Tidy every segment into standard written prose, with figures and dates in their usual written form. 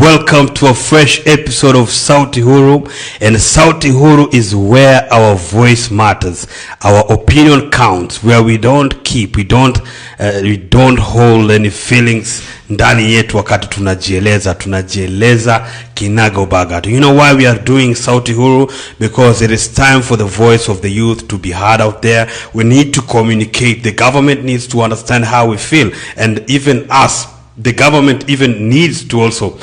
welcome to a fresh episode of Sauti Huru. And Sauti Huru is where our voice matters, our opinion counts, where we don't hold any feelings ndani yetu wakati tunajieleza kinaga ubaga. You know why we are doing Sauti Huru? Because it is time for the voice of the youth to be heard out there. We need to communicate. The government needs to understand how we feel, and even us, the government even needs to also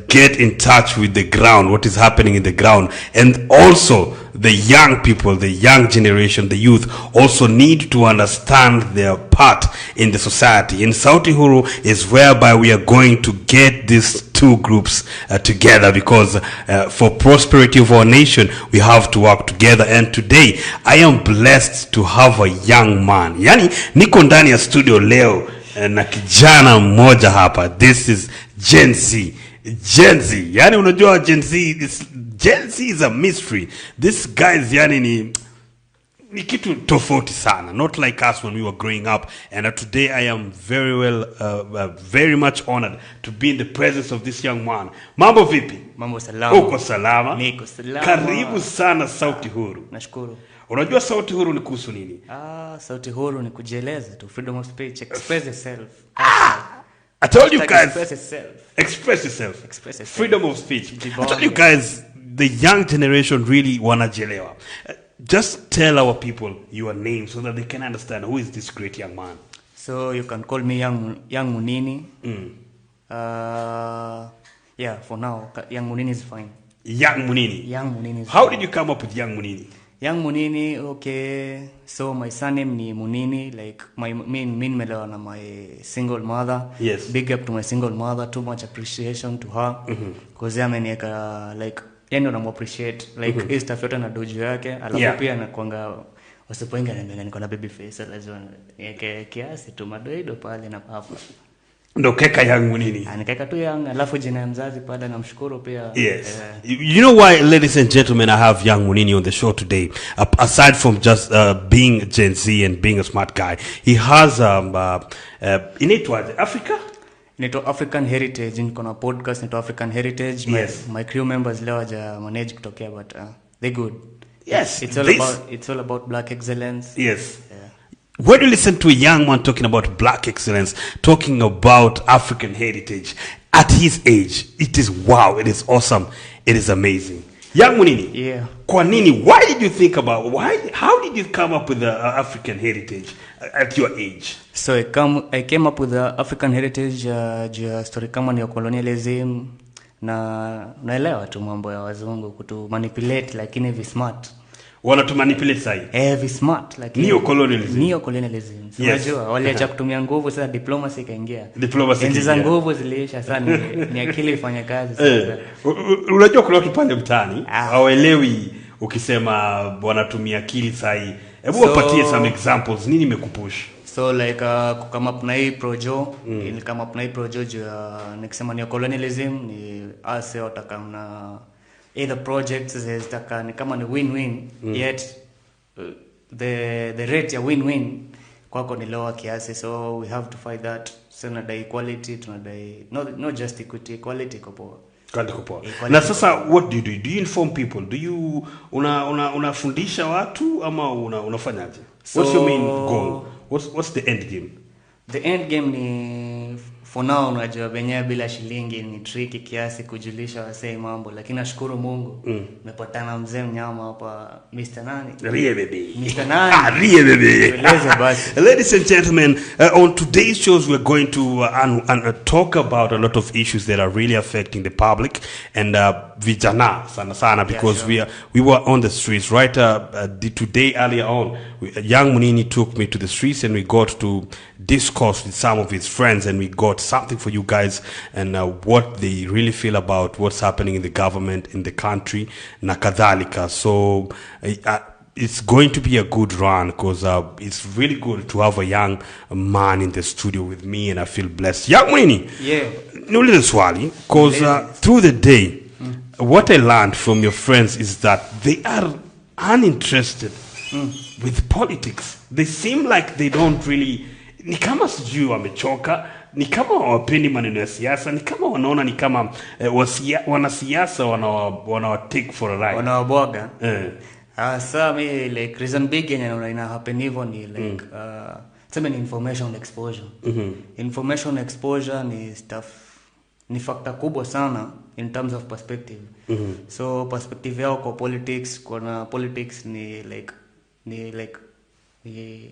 get in touch with the ground, what is happening in the ground. And also the young people, the young generation, the youth also need to understand their part in the society. And Sauti Huru is whereby we are going to get these two groups together, because for prosperity of our nation, we have to work together. And today, I am blessed to have a young man. Yani, niko ndani ya studio leo na kijana mmoja hapa. This is Gen Z. Yani unajua Gen Z is a mystery. This guy is yani ni kitu tofauti sana. Not like us when we were growing up. And today I am very much honored to be in the presence of this young man. Mambo vipi? Mambo salama. Uko salama? Niko salama. Karibu sana Sauti Huru. Nashukuru. Unajua Sauti Huru ni kuhusu nini? Sauti Huru ni kujieleza tu, freedom of speech, express yourself. I told you guys, express yourself. Freedom of speech. I told you guys, the young generation really wanajielewa. Just tell our people your name so that they can understand who is this great young man. So you can call me Young Munini. Yeah, for now, Young Munini is fine. Young Munini. Young Munini is How fine. did you come up with Young Munini? Young Munini, okay. So my surname ni Munini, like my nimelewa na my single mother. Yes. Big up to my single mother, too much appreciation to her. Because amenieka like yeye ndo appreciate like hii stuff yote na dojo yake, alafu pia anakuanga wasipoinga ananiambia niko na baby face, lazima niweke kiasi tu madoido pale na hapo. Ndo keka Young Munini. Anikeka tu Young, alafu jina ya mzazi pale namshukuru pia. Yes. You know why, ladies and gentlemen, I have Young Munini on the show today? Aside from just being Gen Z and being a smart guy, he has inaitwaje Africa? Inaitwa African Heritage. Niko na podcast inaitwa African Heritage. Yes. My crew members leo haja manage kutokea, but they good. Yes. It's all about black excellence. Yes. When you listen to a young man talking about black excellence, talking about African heritage at his age, it is wow, it is awesome, it is amazing. Young Munini, yeah. Kwa nini, how did you come up with the African heritage at your age? So I came up with the African heritage story kama ni colonialism, na naelewa tu mambo ya wazungu kutu manipulate lakini vi smart. Wanatu manipulate sahi. Vi smart lakini neo-colonialism. Unajua waliacha kutumia nguvu, sasa diplomacy ikaingia. Enzi za nguvu ziliisha, sasa ni akili ifanye kazi sasa. Unajua kuna watu pale mtaani hawaelewi ukisema wanatumia akili sahi. Hebu wapatie some examples, nini imekupush? So like kukama up na hii projo, ili kama up na hii projo nikisema neo-colonialism ni ase watakamna either projects zitaka ni kama ni win-win, yet the rate ya win-win kwako ni lower kiasi, so we have to fight that. So tunadai equality, tunadai not just equity, equality kopo. Na sasa what do you do? Do you inform people? Do you unafundisha watu ama unafanyaje? What's your main goal? What's the end game? The end game ni for now, unajua benye bila shilingi ni tricky kiasi kujulisha wasee mambo, lakini nashukuru Mungu nimepatana mzee mnyama hapa, Mr. Nani? Rie baby. Mr. Nani? Rie baby. Ladies and gentlemen, on today's shows we're going to talk about a lot of issues that are really affecting the public and vijana sana because we were on the streets right today earlier on. Young Munini took me to the streets and we got to discuss with some of his friends, and we got something for you guys and what they really feel about what's happening in the government, in the country, na kadhalika. So it's going to be a good run because it's really good to have a young man in the studio with me, and I feel blessed. Young Munini, niulize swali because through the day, what I learned from your friends is that they are uninterested with politics. They seem like they don't really, ni kama sijui wamechoka. ni kama wapendi maneno ya siasa, ni kama wanaona ni kama wanasiasa wana take for a ride, wanawabwaga. So me like reason big yenye ina happen hivyo ni like sema ni information exposure. Information exposure ni stuff, ni factor kubwa sana in terms of perspective. So perspective yao kwa politics, kuna politics ni like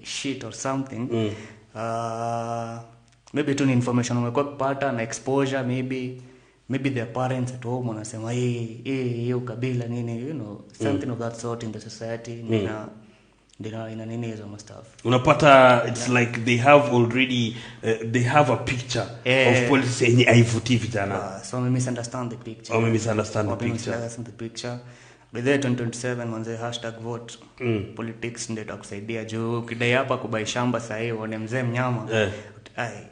shit or something. Maybe tu ni information umekuwa kupata na exposure, maybe their parents at home wanasema hiyo kabila nini, you know, something of that sort in the society. Ina nini hizo stuff. Unapata it's like they have already they have a picture of politics yenye haivutii vijana. So we misunderstand the picture. We misunderstand the picture. By the 2027 manze #vote. Politics ndio itakusaidia juu kidai hapa kubai shamba sasa hivi uone mzee mnyama.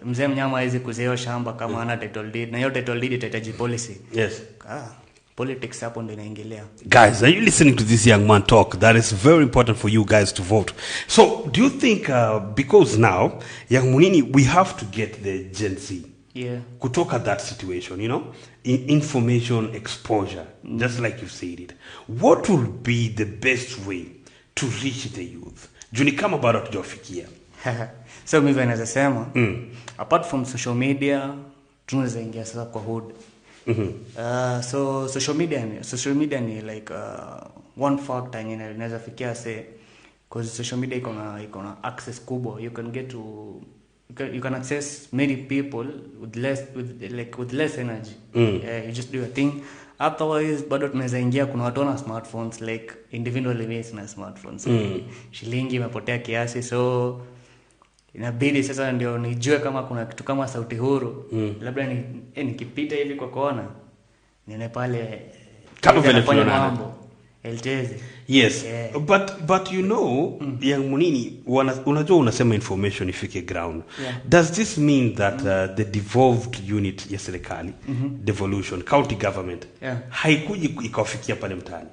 Mzee mnyama haizi kuzeo shamba kama ana title deed, na hiyo title deed itahitaji policy. Yes. Politics hapo ndio inaingilia. Guys, are you listening to this young man talk? That is very important for you guys to vote. So do you think because now young Munini, we have to get the Gen Z kutoka that situation, you know, information exposure, just like you said it. What will be the best way to reach the youth? Juni kama bado tujafikia. So mimi naweza sema apart from social media tunaweza ingia sasa kwa hood. So social media ni like one factor yenye inaweza fikia say, because social media iko na access kubwa. You can get to you can access many people with less energy. You just do your thing. Otherwise bado tunaweza ingia, kuna watu na smartphones, like individually based na smartphones. Shilingi imepotea kiasi, so inabidi sasa ndio nijue kama kuna kitu kama Sauti Huru. Labda nikipita hivi kwa kona nione pale kama vile tunaona Eltezi. Yes. But you know, young Munini, unajua unasema information ifike ground. Does this mean that the devolved unit ya serikali, devolution, county government, haikuji ikafikia pale mtaani?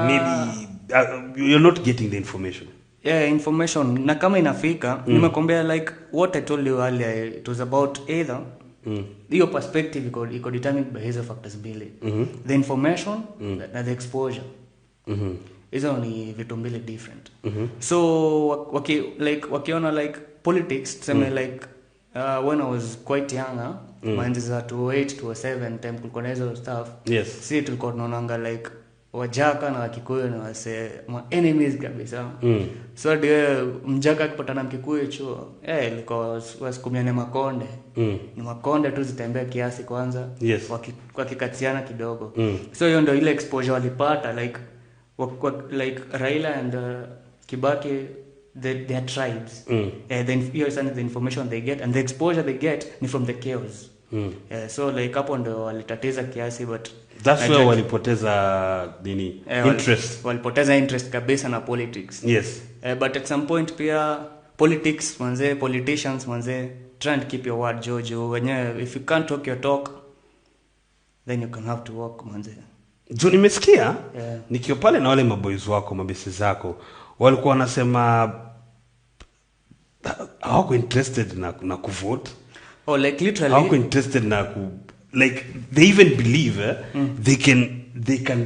Maybe you're not getting the information. Information na kama inafika, nimekwambia like what I told you earlier, it was about either your perspective iko determined by hizo factors mbili. The information na the exposure. Hizo ni vitu mbili different. So wakiona like politics, tuseme like when I was quite younger, mine za 28 to 7 time kulikuwa na hizo stuff. Si tulikuwa tunaonanga like Wajaka na Wakikuyu na wase enemies kabisa. So ndio Mjaka akipatana na Mkikuyu chuo, ilikuwa wasikumiane makonde. Ni makonde tu zitembea kiasi kwanza, wakikatiana kidogo. So hiyo ndio ile exposure walipata, like Raila and Kibaki, their tribes. The information they get and the exposure they get ni from the chaos. So like hapo ndio walitatiza kiasi, but that's where walipoteza interest. Walipoteza interest kabisa na politics. But at some point pia politics politicians try and keep your word jojo. Wenyewe if you can't talk your talk, then you can have to walk Juu nimesikia nikiwa pale na wale maboys wako, mabesi zako, walikuwa wanasema hawako interested na kuvote. Like literally hawako interested na like they even believe they can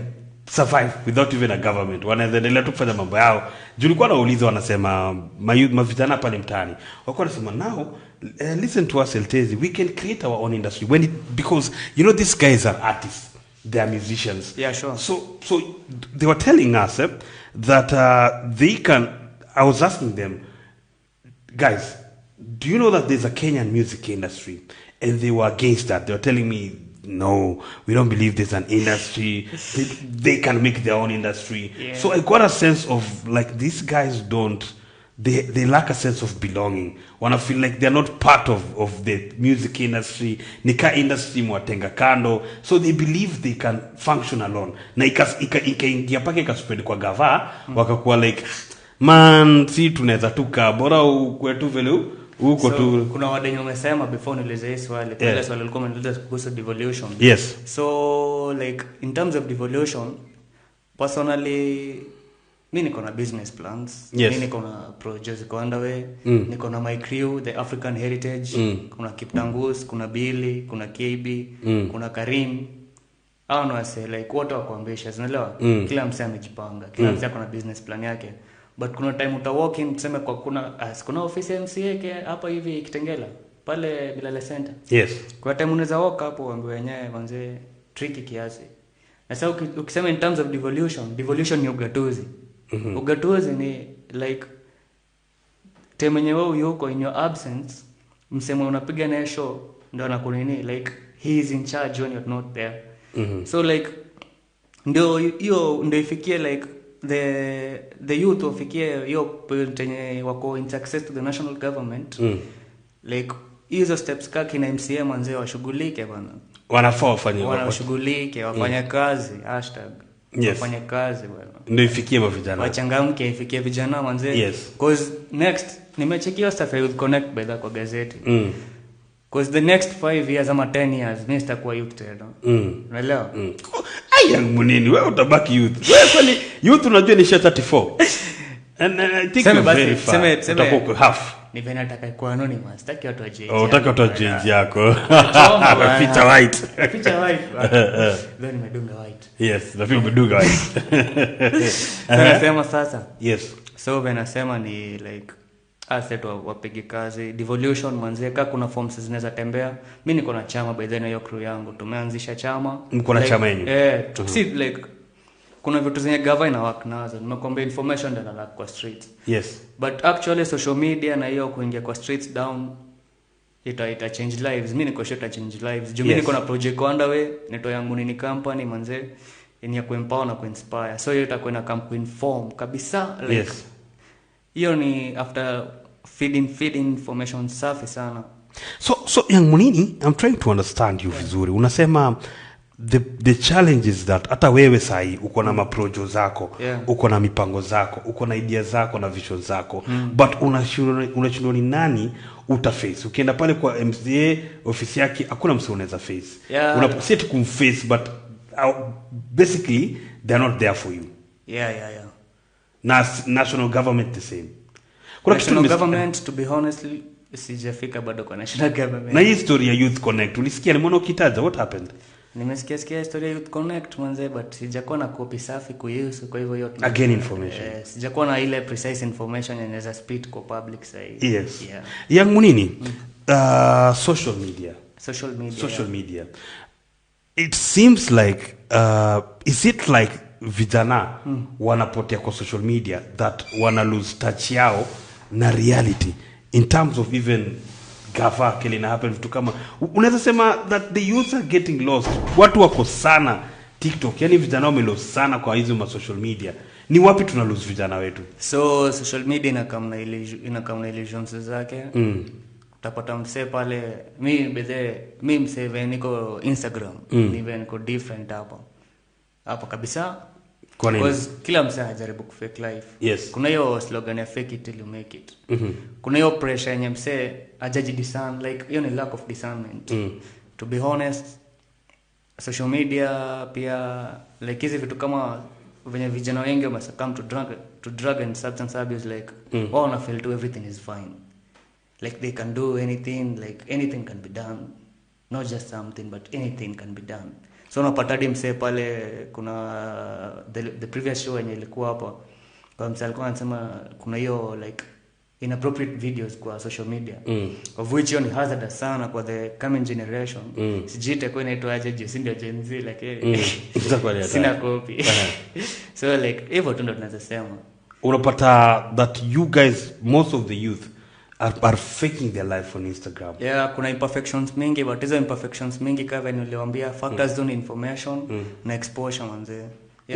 survive without even a government. Wanaendelea tu kufanya mambo yao. Julikuwa nauliza wanasema mavitana pale mtaani. Wako wanasema now listen to us Eltezi, we can create our own industry because you know these guys are artists, they are musicians. So they were telling us that they can. I was asking them, guys, do you know that there's a Kenyan music industry? And they were against that. They were telling me, no, we don't believe there's an industry. They can make their own industry. So I got a sense of like these guys they lack a sense of belonging. Wanna feel like they're not part of the music industry. Nika industry mwatenga kando. So they believe they can function alone. Na ikaingia pake ikaspread kwa gava, wakakuwa like, man, si tunaweza tuka bora kwetu vile huko tu. Kuna wadenyo umesema before nilize hii swali, kwa swali lilikuwa niliza kuhusu devolution. Yes. So like in terms of devolution, personally mimi niko na business plans, Yes. mimi niko na projects ziko underway, niko na my crew, the African Heritage, kuna Kiptangus, kuna Billy, kuna KB, kuna Karim. Hao no say like wote wako ambitious, unaelewa? Kila msee amejipanga, kila msee ako na business plan yake. But kuna time uta walk in tuseme kwa kuna office ya MCA hapa hivi Kitengela pale Bilale Center. Yes. Kwa time unaweza walk hapo uambiwe wenyewe manze tricky kiasi. Na sasa ukisema in terms of devolution ni ugatuzi. Ugatuzi ni like time yenyewe yuko in your absence, msemo unapiga naye show ndio anakunini like he is in charge when you're not there. So like ndio hiyo ndio ifikie like the youth wafikie hiyo point yenye wako in success to the national government. Like hizo steps kaki na MCA manzee washughulike bwana. Wanafaa wafanye washughulike wafanye kazi Yes. wafanye kazi bwana. Ndio ifikie mavijana. Wachangamke ifikie vijana manzee. Yes. Cause next nimechekia stuff with connect by the kwa gazeti. Cause the next 5 years ama 10 years mimi sitakuwa youth tena. Unaelewa? Ai yangu nini wewe utabaki youth. Wewe kwani youth unajua ni 34. And I think you're very far. Utakuwa half. Ni vena nataka kuwa anonymous. Sitaki watu waje. Unataka watu waje yako. Feature white. Feature white. Ndio nimedunga white. Yes, na umedunga white. Nasema sasa. Yes. So vena sema ni like asset wapige kazi devolution manze kama kuna forms zinaweza tembea. Mimi niko na chama by then hiyo crew yangu tumeanzisha chama. Mko na chama yenu? See like kuna vitu zenye government na work nazo. Nimekwambia information ndio na kwa streets. Yes. But actually social media na hiyo kuingia kwa streets down ita change lives. Mimi niko sure ita change lives. Mimi niko na project underway, neto yangu ni company manze yenye kuempower na kuinspire. So hiyo itakuwa na come kuinform kabisa like yes. Hiyo ni after feeding information safi sana. So young Munini, I'm trying to understand you vizuri. Unasema the challenge is that hata wewe sahi uko na maprojo zako, uko na mipango zako, uko na idea zako na vision zako, but unashindwa ni nani utaface. Ukienda pale kwa MCA ofisi yake hakuna mtu unaweza face. Unapasiti kumface but basically they're not there for you. Yeah. National government the same. Kuna national government to be honestly sijafika bado kwa national government. Na hii story ya Youth Connect ulisikia nimeona ukitaja what happened? Nimesikia story ya Youth Connect manze but sijakuwa na copy safi kuihusu kwa hivyo yote again information. Sijakuwa na ile precise information inaweza speed kwa public say. Yes. Young Munini, social media. It seems like is it like vijana wanapotea kwa social media that wana lose touch yao na reality in terms of even gava kile na happen vitu kama unaweza sema that the youth are getting lost. Watu wako sana TikTok, yani vijana wame sana kwa hizo ma social media. Ni wapi tuna lose vijana wetu? So social media inakamna illusions zake. Utapata msee pale mimi msee niko Instagram, niko different hapo kabisa. Because kila msee anajaribu kufake life. Yes. Kuna hiyo slogan ya fake it till you make it. Kuna hiyo pressure yenye msee ajaji discern like hiyo ni lack of discernment. To be honest, social media pia like hizi vitu kama venye vijana wengi wamesakam to drug and substance abuse like all na feel to everything is fine. Like they can do anything, like anything can be done. Not just something but anything can be done. So unapata hadi msee pale kuna the previous show yenye ilikuwa hapa kwa msee alikuwa anasema kuna hiyo like inappropriate videos kwa social media of which ni hazardous sana kwa the coming generation. Sijite kwa inaitwa aje si ndio Gen Z like sina copy. So like hivyo tu ndo tunasema unapata that you guys most of the youth are faking their life on Instagram. Kuna imperfections mingi but hizo imperfections mingi kama niliwaambia factors on information na exposure manze.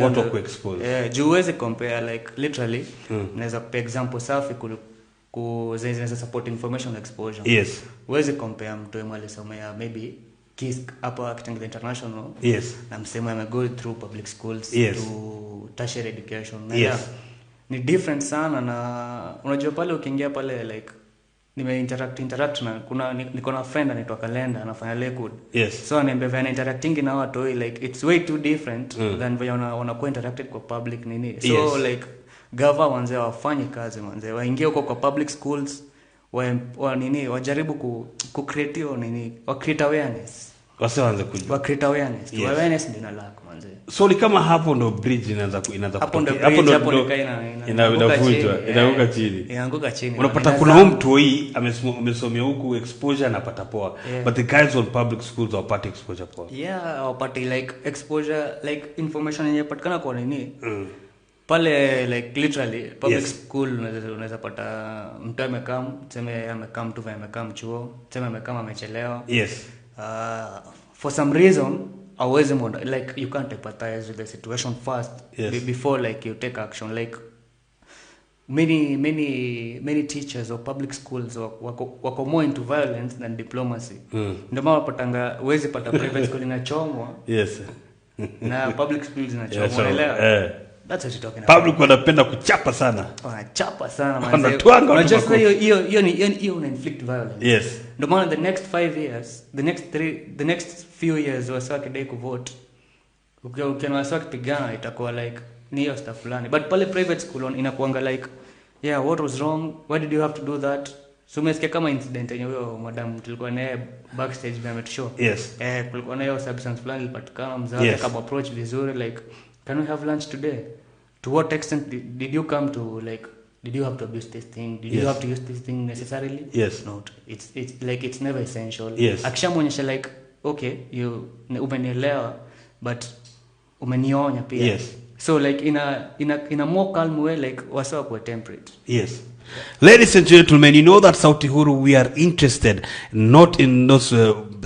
What to expose? Juu uweze compare like literally naweza kupa example safi zinaweza support information exposure. Yes. Uweze compare mtu mmoja alisomea maybe KISS hapa Kitengela International. Yes. Na msemo ame through public schools to tertiary education. Yes. Ni different sana na unajua pale ukiingia pale like interact na niko na friend anaitwa Kalenda anafanya Lakewood. Yes. So ananiambia vana interacting na watu like it's way too different than vile wanakuwa interacted kwa public nini. So like gava wanze wafanye kazi manze, waingie huko kwa public schools, wajaribu ku create nini, wa create awareness, wasianze kujua, wa create awareness. Yes. Awareness ndio lack manze. So ni kama hapo ndo bridge inaanza hapo ndo inaanguka chini. Unapata kuna mtu hii amesomea huku exposure anapata poa, but the guys on public schools wapate exposure poa. Yeah, wapate like exposure, like information yenye patikana kwa nini pale, like literally public school unaweza pata mtu amekam, tuseme amekam tu, amekam chuo, tuseme amekam amechelewa. Yes. For some reason always like you can't empathize with the situation first before like you take action. Like many teachers or public schools wako more into violence than diplomacy. Ndio maana patanga uwezi pata private school inachomwa. Yes. Na public schools inachomwa, unaelewa? That's what you're talking about. Public wanapenda kuchapa sana. Wanachapa sana manze. Wanatuanga just hiyo una inflict violence. Yes. Ndio maana the next 5 years, the next few years wasaki day kuvote. Ukiona wasaki pigana itakuwa like ni hiyo stuff fulani. But pale private school inakuanga like, yeah, what was wrong? Why did you have to do that? So umesikia kama incident yenye huyo madam tulikuwa naye backstage vya show. Yes. Kulikuwa na hiyo substance fulani ilipatikana, mzazi kama approach vizuri like, can we have lunch today? To what extent did you come to, like, did you have to abuse this thing? Did you have to use this thing necessarily? Yes. Not. It's like it's never essential. Yes. Akishamuonyesha like, okay, you umenielewa, but umenionya pia. Yes. So like in a more calm way, like wasawa kwa temperate. Yes. Ladies and gentlemen, you know that Sauti Huru, we are interested not in those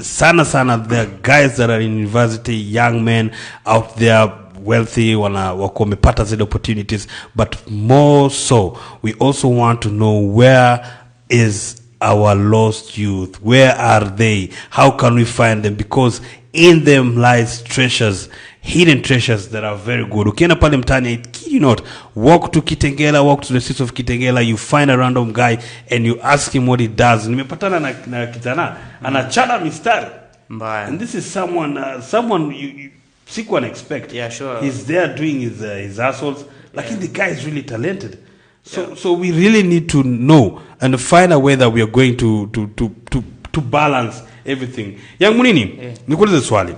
sana the guys that are in university, young men out there, wealthy, wako wamepata zile opportunities, but more so we also want to know where is our lost youth, where are they, how can we find them, because in them lies treasures, hidden treasures that are very good. Ukienda pale mtani, I kid you not, walk to Kitengela, walk to the streets of Kitengela, you find a random guy and you ask him what he does. Nimepatana na kijana anachana mistari mbaya, and this is someone you siku unexpect. Yeah, sure. He's there doing his assholes. Like the guy is really talented. So we really need to know and find a way that we are going to balance everything. Young Munini, nikuulize swali.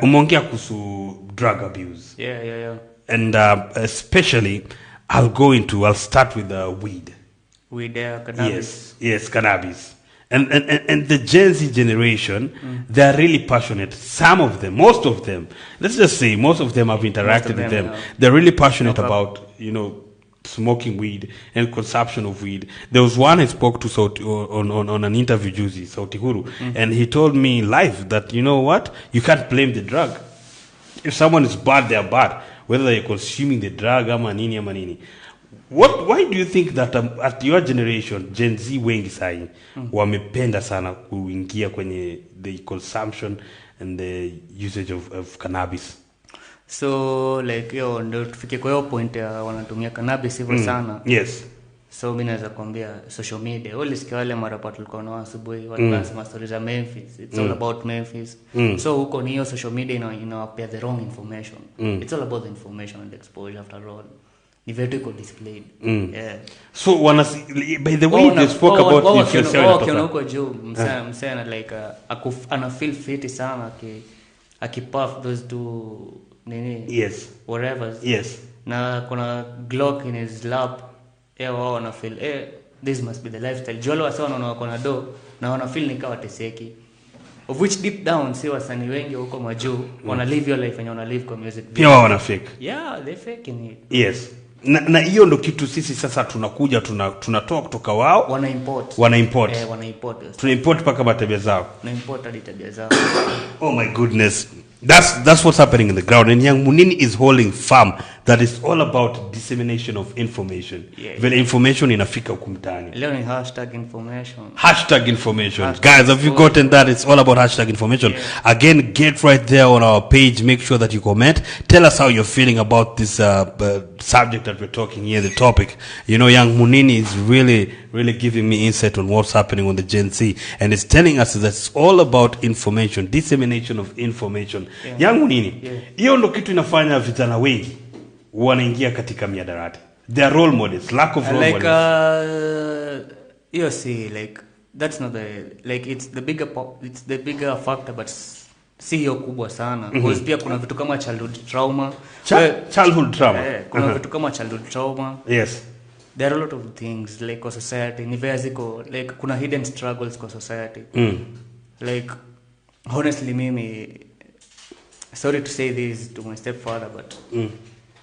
Umeongea kuhusu drug abuse. Yeah. And especially I'll start with weed. Weed, cannabis. Yes, cannabis. And the Gen Z generation, they are really passionate. Some of them, most of them, let's just say most of them have interacted with them. Yeah. They're really passionate about, smoking weed and consumption of weed. There was one I spoke to Sauti, on an interview, Juzi, Sauti Huru, and he told me live that, you know what, you can't blame the drug. If someone is bad, they are bad. Whether they're consuming the drug, ama nini. Why do you think that at your generation, Gen Z wengi sahi, wamependa sana kuingia kwenye the consumption and the usage of cannabis? So like ndio tufike kwa hiyo point ya wanatumia cannabis hivyo sana. Yes. So mimi naweza kuambia social media. Ulisikia wale marapa tulikuwa nao asubuhi wanasema stories za Memphis. It's all about Memphis. So huko ni hiyo social media inawapea the wrong information. It's all about the information and exposure after all. Ni vertical displayed. Yeah. So by the way they spoke about influence huko juu msana like ana feel fit sana akipuff those two nini. Yes. Whatever. Yes. Na kuna Glock in his lap. Wao wana feel this must be the lifestyle. Jolo wasao wako na do na wana feel ni kama teseki. Of which deep down si wasanii wengi huko majuu wana live your life and wana live kwa music. Pia wao wana fake. Yeah, they faking it. Yes. Na hiyo ndo kitu sisi sasa tunakuja tunatoa kutoka wao. Wana import. Tuna import paka matabia zao. Na import hadi tabia zao. Oh my goodness. That's what's happening in the ground, and Young Munini is holding firm that is all about dissemination of information. Vile information inafika huku mtaani. Leo ni #information. #information. Guys, have you gotten that? It's all about #information. Again, get right there on our page. Make sure that you comment. Tell us how you're feeling about this subject that we're talking here, the topic. Young Munini is really giving me insight on what's happening on the Gen Z, and it's telling us that it's all about information, dissemination of information. Young Munini, hiyo ndo kitu inafanya vijana wengi wanaingia katika miadarati? Their role models, lack of role models. You see, like that's not the like it's the bigger factor, but si hiyo kubwa sana. Because pia kuna vitu kama childhood trauma. Childhood trauma. Kuna vitu kama childhood trauma. Yes. There are a lot of things like kwa society. Ni ziko like kuna hidden struggles kwa society. Like honestly mimi, sorry to say this to my stepfather, but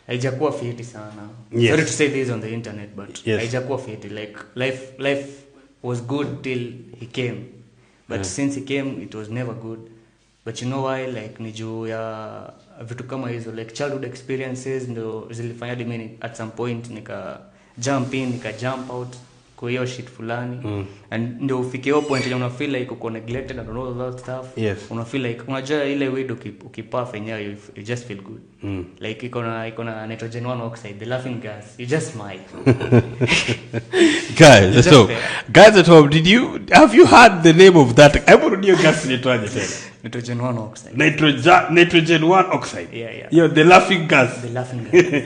haijakuwa fiti sana. Yes. Sorry to say this on the internet, but yes. haijakuwa fiti. Like life was good till he came, but since he came it was never good. But you know why? Like ni juu ya vitu kama hizo, like childhood experiences ndo zilifanya mimi at some point nika jump out kwa hiyo shit fulani. And ndio ufike hiyo point ile una feel like uko neglected and all that stuff. Yes. Una feel like unajua ile weed ukipuff yenyewe you just feel good. Like iko na nitrogen monoxide, the laughing gas, you just smile. Guys, so guys at home, have you heard the name of that? Hebu rudia gas inaitwaje tena? Nitrogen monoxide. Nitrogen 1 oxide. Yeah, the laughing gas. The laughing gas.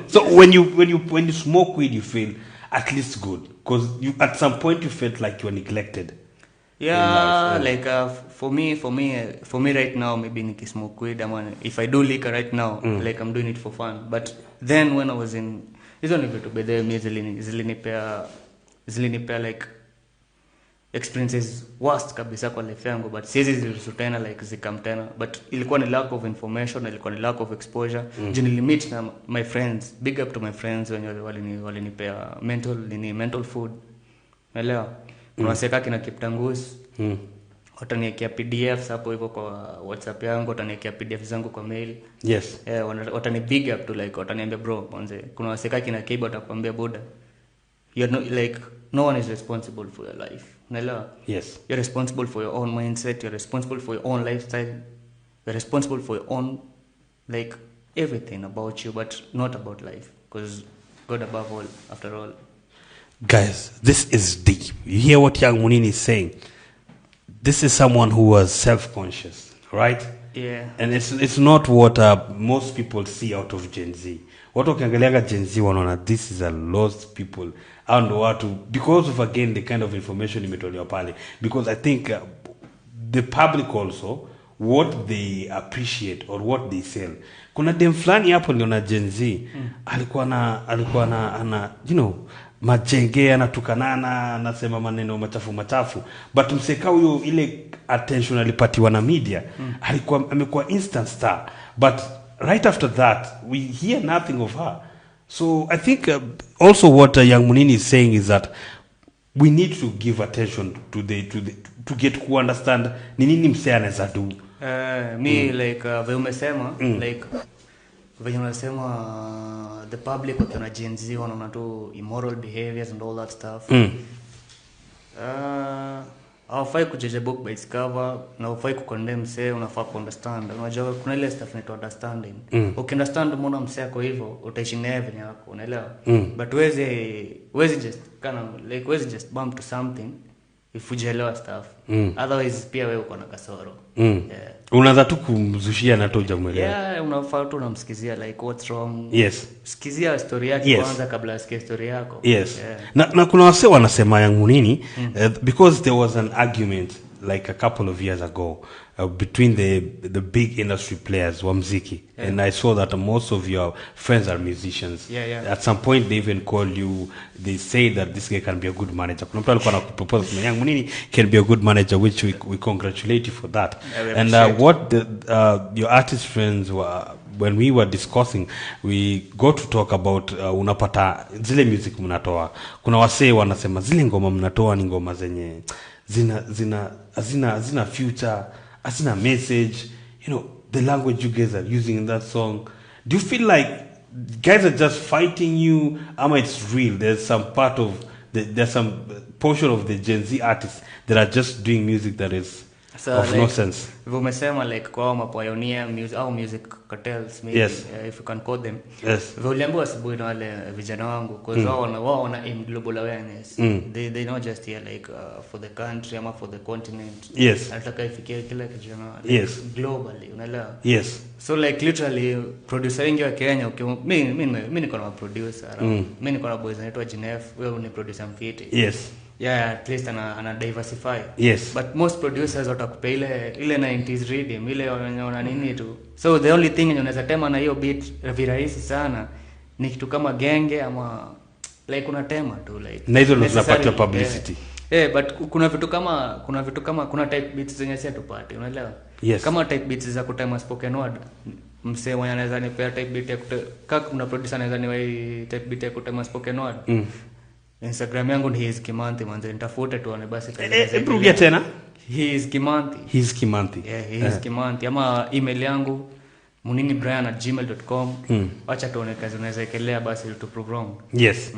So when you smoke weed, you feel at least good, because you at some point you felt like you were neglected. Yeah, like for me right now, maybe niki smoke weed, if I do liquor right now, like I'm doing it for fun. But then when I was in, hizo ni vitu bedhe mi zilinipea like experiences worst kabisa kwa life yangu, but siwezi ziruhusu tena like zikam tena. But ilikuwa ni lack of information, ilikuwa ni lack of exposure. Juu nilimit na my friends, big up to my friends wenye walinipea mental food. Unaelewa? Kuna waseka kina Kiptangus. Wataniekea PDFs hapo hivyo kwa WhatsApp yangu, wataniekea PDF zangu kwa mail. Yes. Watani big up to like, wataniambia bro, manze kuna waseka kina Kiba watakwambia boda, you're not like, no one is responsible for your life. Unaelewa? Yes. You're responsible for your own mindset, you're responsible for your own lifestyle, you're responsible for your own like everything about you, but not about life, because God above all, after all. Guys, this is deep. You hear what Young Munini is saying? This is someone who was self-conscious, right? Yeah. And it's not what most people see out of Gen Z. What ukiangaliaga Gen Z wanaona this is a lost people. And what because of again the kind of information imetolewa pale. Because I think the public also, what they appreciate or what they sell. Kuna dem fulani hapo niliona Gen Z alikuwa na you know, majenge anatukanana, anasema maneno machafu, but mseka huyo ile attention alipatiwa na media, alikuwa amekuwa instant star, but right after that we hear nothing of her. So I think also what Young Munini is saying is that we need to give attention to get to understand ni nini msea anaweza do. Like vile umesema, like vile unasema the public wakiona Gen Z wanaona tu immoral behaviors and all that stuff. Hawafai kujudge a book by its cover, na hawafai kucondemn msee, unafaa kuunderstand. Unajua kuna ile stuff inaitwa understanding. Ukiunderstand mbona msee ako hivyo, utaishi naye venye yako, unaelewa? But wezi just bump to something if hujaelewa stuff. Otherwise pia wewe uko na kasoro. Unaanza tu kumzushia na toja mwelewa. Yeah, unafaa tu unamsikizia like what's wrong. Yes. Sikizia story yake kwanza kabla asikie story yako. Yes. Na kuna wase wanasema Young Munini because there was an argument like a couple of years ago between the big industry players wa muziki, and I saw that most of your friends are musicians. At some point they even called you, they say that this guy can be a good manager. Kuna mtu alikuwa anakupropose na Young Munini can be a good manager, which we congratulate you for that. And what your artist friends were, when we were discussing, we got to talk about unapata zile music mnatoa, kuna wasee wanasema zile ngoma mnatoa ni ngoma zenye zina future, hazina message, you know, the language you guys are using in that song. Do you feel like guys are just fighting you, ama it's real? There's some part of there's some portion of the Gen Z artists that are just doing music that is So, of no sense. Hivyo umesema like kwa mapioneer music au music cartels maybe, Yes. if you can call them. Yes. Hivyo uliambiwa asubuhi na wale vijana wangu because wao wana aim global awareness. They not just here like for the country ama for the continent. Yes. Nataka ifikie kila kijana like, globally, unaelewa? Yes. So like literally producer wengi wa Kenya mimi niko na producer. Mimi niko na boys anaitwa Genef, wewe ni producer mfiti. Yes. Yeah, at least ana diversify. Yes. But most producers watakupa ile 90s rhythm, ile wanaona nini tu. So the only thing unaweza tema na hiyo beat virahisi sana ni kitu kama genge ama like unatema tu like. Na hizo zinapata publicity. But kuna vitu kama kuna type beats zenye si tupate, unaelewa? Yes. Kama type beats za kutema spoken word, msee mwenye anaweza nipea type beat ya kama kuna producer anaweza niwe type beat ya kutema spoken word. Instagram yangu ni His Kimanthi manze, nitafuta tuone basi Rudia tena. His Kimanthi. His Kimanthi. Yeah, His Kimanthi. Ama email yangu muninibrian@gmail.com. Acha tuone kazi unaweza ekelea basi to prove wrong. Yes.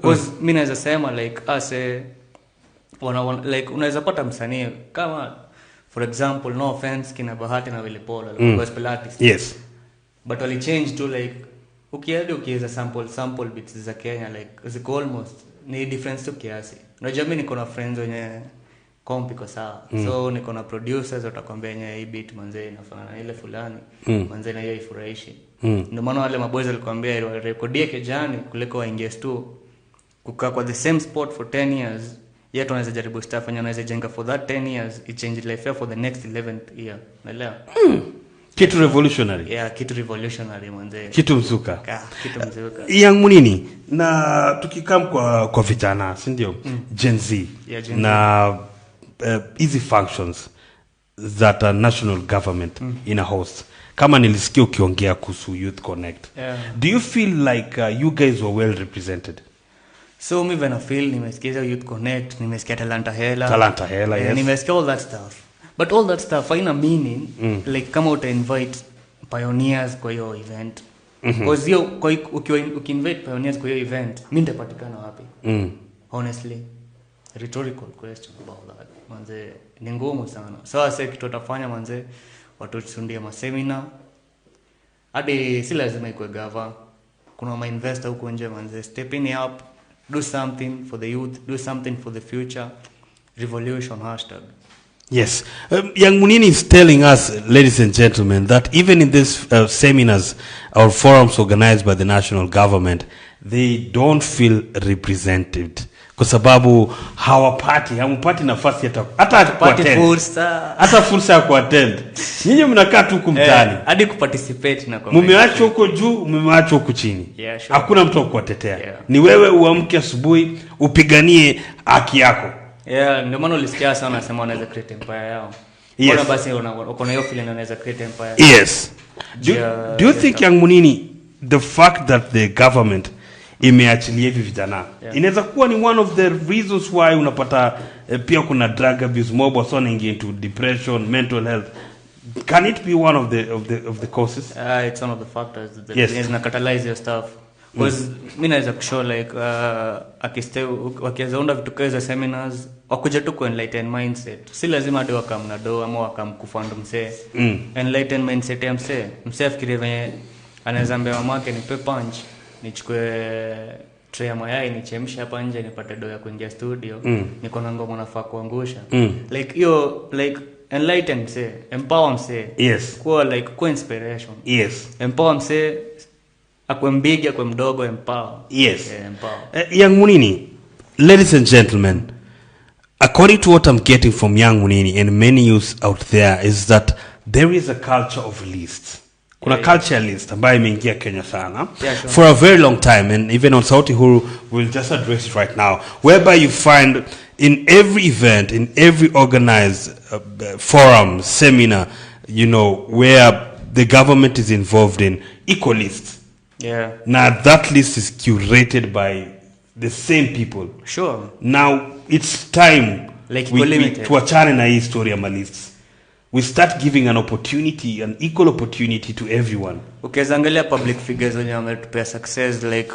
Cause mimi naweza sema like like unaweza pata msanii kama for example no offense kina Bahati na Willy Paul gospel artist. Yes. But wali change to like ukiweza sample beats za Kenya like ziko almost ni difference tu kiasi. Unajua mimi niko na friends wenye kompi kwa sawa. So niko na producers watakwambia yenye hii beat manze inafanana na ile fulani. Manze na hiyo ifurahishi. Ndio maana wale maboys walikwambia recordie kijani kuliko waingie tu kukaa kwa the same spot for 10 years. Yet wanaweza jaribu stuff and wanaweza jenga for that 10 years it change life for the next 11th year. Unaelewa? Kitu revolutionary. Yeah, kitu revolutionary manze. Kitu mzuka. Kitu mzuka. Young Munini na tukikam kwa vijana, si ndio? Gen Z. Yeah, Gen Z. Na easy functions that a national government in a host. Kama nilisikia ukiongea kuhusu Youth Connect. Yeah. Do you feel like you guys were well represented? So me when I feel nimesikia Youth Connect, nimesikia Talanta Hela, yes. Nimesikia all that stuff. But all that stuff haina meaning like kama uta invite pioneers kwa hiyo event. Because hiyo uki-invite pioneers kwa hiyo event, mimi nitapatikana wapi? Honestly, rhetorical question about that. Manze ni ngumu sana. So sasa kitu tutafanya manze watu tusundia maseminar. Hadi si lazima ikuwe gava. Kuna ma investor huko nje manze stepping up, do something for the youth, do something for the future. Revolution hashtag. Yes. Young Munini is telling us, ladies and gentlemen, that even in these seminars or forums organized by the national government, they don't feel represented. Kwa sababu hamupati nafasi hata fursa ya kuattend. Nyinyi mnakaa tu kumtani. Hadi kuparticipate na mumeachwa huko juu, mumeachwa huko chini. Yeah, sure. Hakuna mtu kukutetea. Yeah. Ni wewe uamke asubuhi upiganie haki yako. Yeah, ndio maana ulisikia sana nasema wanaweza create empire yao. Yes. Bora basi uko na hiyo feeling wanaweza create empire. Yes. Do you think Young Munini, the fact that the government imeachilia hivi vijana inaweza kuwa ni one of the reasons why unapata pia kuna drug abuse mob so wanaingia into depression, mental health? Can it be one of the causes? It's one of the factors that is na catalyze your stuff. Because mimi naweza kushow like wakianza vitu kaza seminars wakuja tu ku enlighten mindset. Si lazima hadi wakamna do ama wakamkufund msee. Enlighten mindset ya msee afikirie venye anaweza mbea mamake nipe punch nichukue tray ya mayai nichemshe hapa nje nipate do ya kuingia studio niko na ngoma nafaa kuangusha. Like hiyo like enlighten msee, empower msee. Yes. Kwa like kwa inspiration. Yes. Empower msee. Akwe mbigi, akwe mdogo, empower. Yes. Empower. Young Munini, ladies and gentlemen, according to what I'm getting from Young Munini and many youths out there is that there is a culture of lists. Kuna culture list ambayo imeingia Kenya sana for a very long time, and even on Sauti Huru we'll just address it right now, whereby you find in every event, in every organized forum, seminar, you know, where the government is involved in, equal lists. Yeah. Now that list is curated by the same people. Sure. Now it's time like we tuachane na hii story ya lists. We start giving an opportunity, an equal opportunity to everyone. Ukiangalia public figures wenye wametupea success like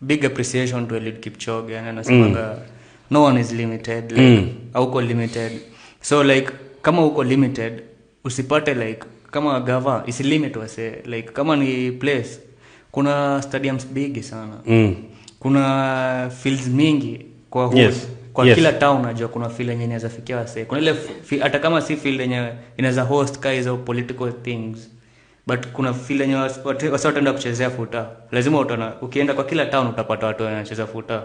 big appreciation to Eliud Kipchoge, yani anasemanga no one is limited, like hauko limited. So like kama uko limited usipate like kama gava isi limit wase, like kama ni place kuna stadiums big sana, kuna fields mingi kwa hood, kwa kila town najua kuna field yenye inaweza fikia wase, kuna ile hata kama si field yenye inaweza host hizo political things, but kuna field yenye watu wataenda kuchezea futa, lazima utaona ukienda kwa kila town utapata watu wanacheza futa.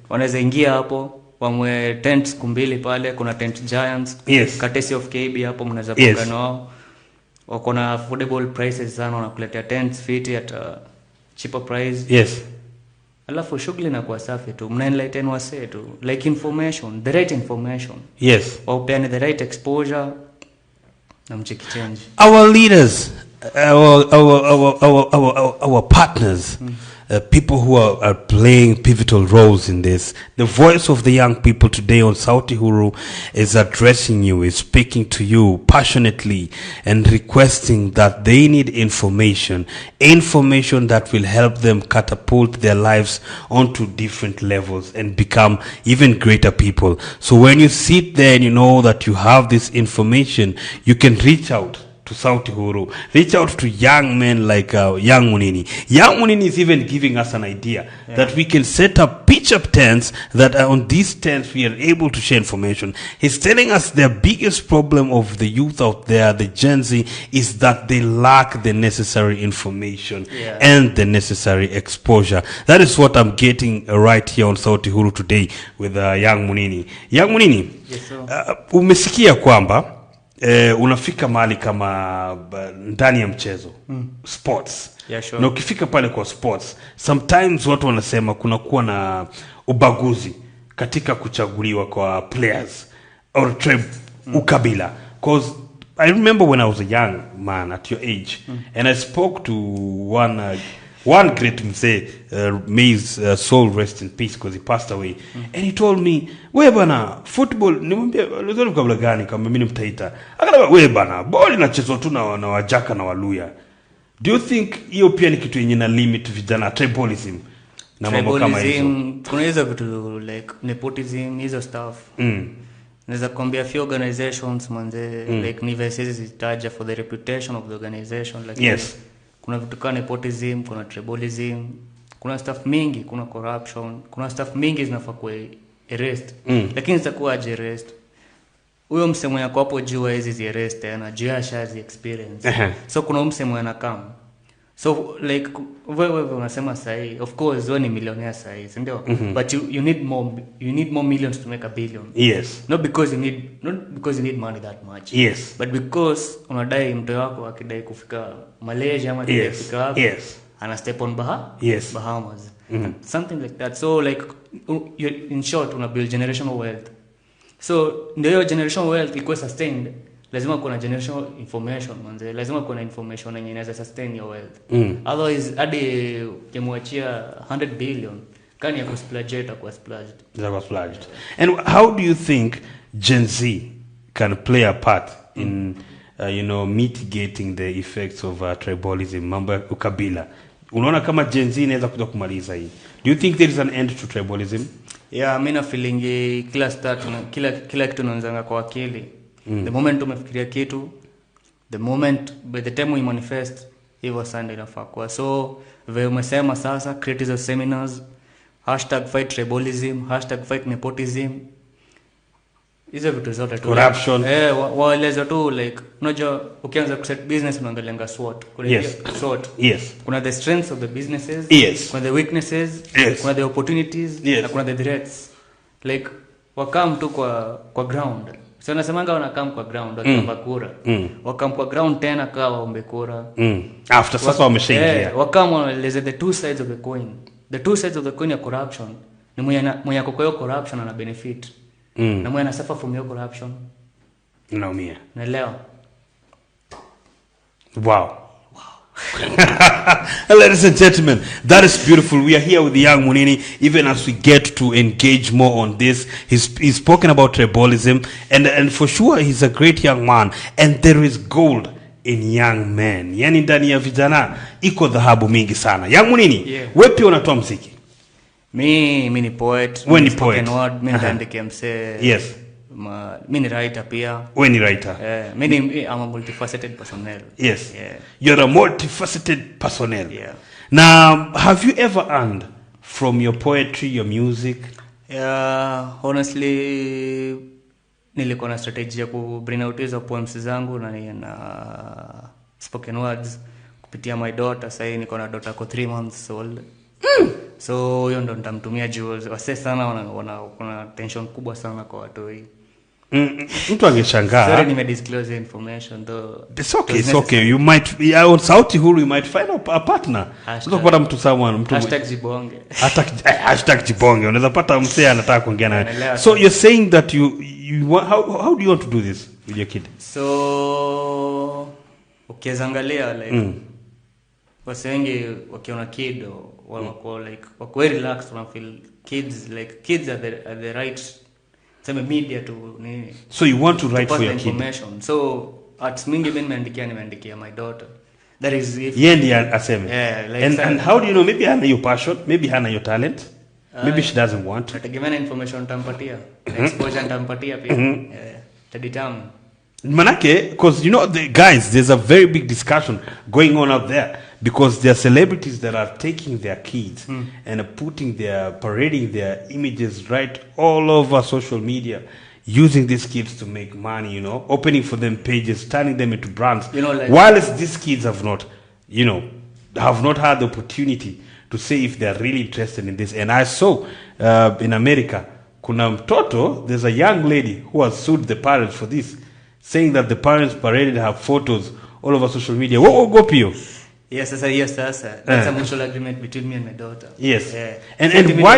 Wanaweza ingia hapo wamwe tent kumbili pale, kuna tent giants, courtesy of KB hapo mnaweza kuungana nao, wako na affordable prices sana, wanakuletea tents fit at cheaper price. Alafu shughuli inakuwa safi tu, mna enlighten wase tu, like information, the right information, wapeane the right exposure na mcheki change. Our leaders, our partners, people who are playing pivotal roles in this. The voice of the young people today on Sauti Huru is addressing you, is speaking to you passionately and requesting that they need information that will help them catapult their lives onto different levels and become even greater people. So when you sit there and you know that you have this information, you can reach out to Sauti Huru, reach out to young men like Young Munini. Young Munini is even giving us an idea that we can set up pitch-up tents, that on these tents we are able to share information. He's telling us the biggest problem of the youth out there, the Gen Z, is that they lack the necessary information and the necessary exposure. That is what I'm getting right here on Sauti Huru today with Young Munini. Young Munini, umesikia kwamba unafika mahali kama ndani ya mchezo, sports. Na ukifika pale kwa sports, sometimes watu wanasema kuna kuwa na ubaguzi katika kuchaguliwa kwa players or tribe, ukabila. Because I remember when I was a young man at your age, and I spoke to one great mzee, may his soul rest in peace because he passed away, and he told me, we bana football, nimwambia leo kabla gani kama mimi mtaita, akana we bana ball inachezwa tu na wajaka na waluya. Do you think hiyo pia ni kitu yenye na limit vijana, tribalism na mambo kama hizo? Kuna hizo vitu like nepotism, hizo stuff. Naweza kuambia few organizations manze, like ni versus zitaja for the reputation of the organization, like kuna vitu kama nepotism, kuna tribalism, kuna stuff mingi, kuna corruption, kuna stuff mingi zinafaa kuwa erased, lakini zitakuwa erased. Huyo msemo yako hapo juu hizi zi erased tena, juu ya shazi experience. So kuna msemo yana come. So like wewe unasema sahi, of course wewe ni millionaire sahi, ndio? But you need more millions to make a billion. Not because you need money that much. But because unadai mtu wako akidai kufika Malaysia ama kufika hapo, ana step on Bahamas. Something like that. So like in short una build generational wealth. So ndio generational wealth iko sustained, lazima kuna generational information manze, lazima kuna information yenye inaweza sustain your wealth. Otherwise hadi ukimwachia 100 billion kani ya kusplurge kwa splurged. And how do you think Gen Z can play a part in mitigating the effects of tribalism, mambo ya ukabila? Unaona kama Gen Z inaweza kuja kumaliza hii? Do you think there is an end to tribalism? Mimi na feeling kila kitu inaanza kwa akili. The moment umefikiria kitu, by the time we manifest, hivyo sana inafaa kwa. So vile umesema sasa, create hizo seminars, #fight tribalism, #fight nepotism, hizo vitu zote tu, corruption, waeleza tu like unajua ukianza kuset business unaangalia SWOT. Kuna SWOT. Kuna the strengths of the businesses, kuna the weaknesses, kuna the opportunities, na kuna the threats. Like wakam tu kwa ground. So nasemanga wanakam kwa ground wakiomba kura. Wakam kwa ground tena kawa waombe kura. After sasa wameshaingia. Wakam wanaeleza the two sides of the coin. The two sides of the coin ya corruption. Ni mwenye kwa hiyo corruption ana benefit. Na mwenye suffer from your corruption naumia. Naelewa. Wow. Ladies and gentlemen, that is beautiful. We are here with the Young Munini. Even as we get to engage more on this, he's spoken about tribalism, and for sure he's a great young man, and there is gold in young men. Yani ndani ya vijana iko dhahabu mingi sana. Young Munini, wewe pia unatoa muziki? Mi ni poet. When ni poet. Word, mi nitaandikia msee. Yes. Mi ni writer pia. When ni writer. I'm a multifaceted personnel. Yes. Yeah. You're a multifaceted personnel. Yeah. Now, have you ever earned from your poetry, your music? Yeah, honestly, nilikuwa na strategy ya ku bring out hizo poems zangu na spoken words kupitia my daughter. Sasa niko na daughter ko 3 months old. So hiyo ndo nitamtumia jewels. Wase sana wana tension kubwa sana kwa watu hii. Mtu angeshangaa. Sorry nimedisclose information though. It's okay. You might on Sauti Huru you might find a partner. Unaweza kupata mtu #jibonge. #jibonge. Unaweza pata msee anataka kuongea nawe. So you're saying that you how do you want to do this with your kid? So ukiangalia like wase wengi wakiona kid wako very relaxed when feel kids are the right some media to nini. So you want to write for your kid. So at mingi nimeandikia my daughter. That is if aseme. Yeah, like and how do you know? Maybe hana your passion, maybe hana your talent. Maybe she doesn't want. Nategemea information tampatia. Exposure tampatia pia. Taditam. Manake, because you know the guys, there's a very big discussion going on out there because there are celebrities that are taking their kids and are parading their images right all over social media, using these kids to make money, you know, opening for them pages, turning them into brands. You know, like, while these kids have not had the opportunity to say if they're really interested in this. And I saw in America, kuna mtoto, there's a young lady who has sued the parents for this, saying that the parents paraded her photos all over social media. What will go pio? Yes, that's a mutual agreement between me and my daughter. Yes. And why?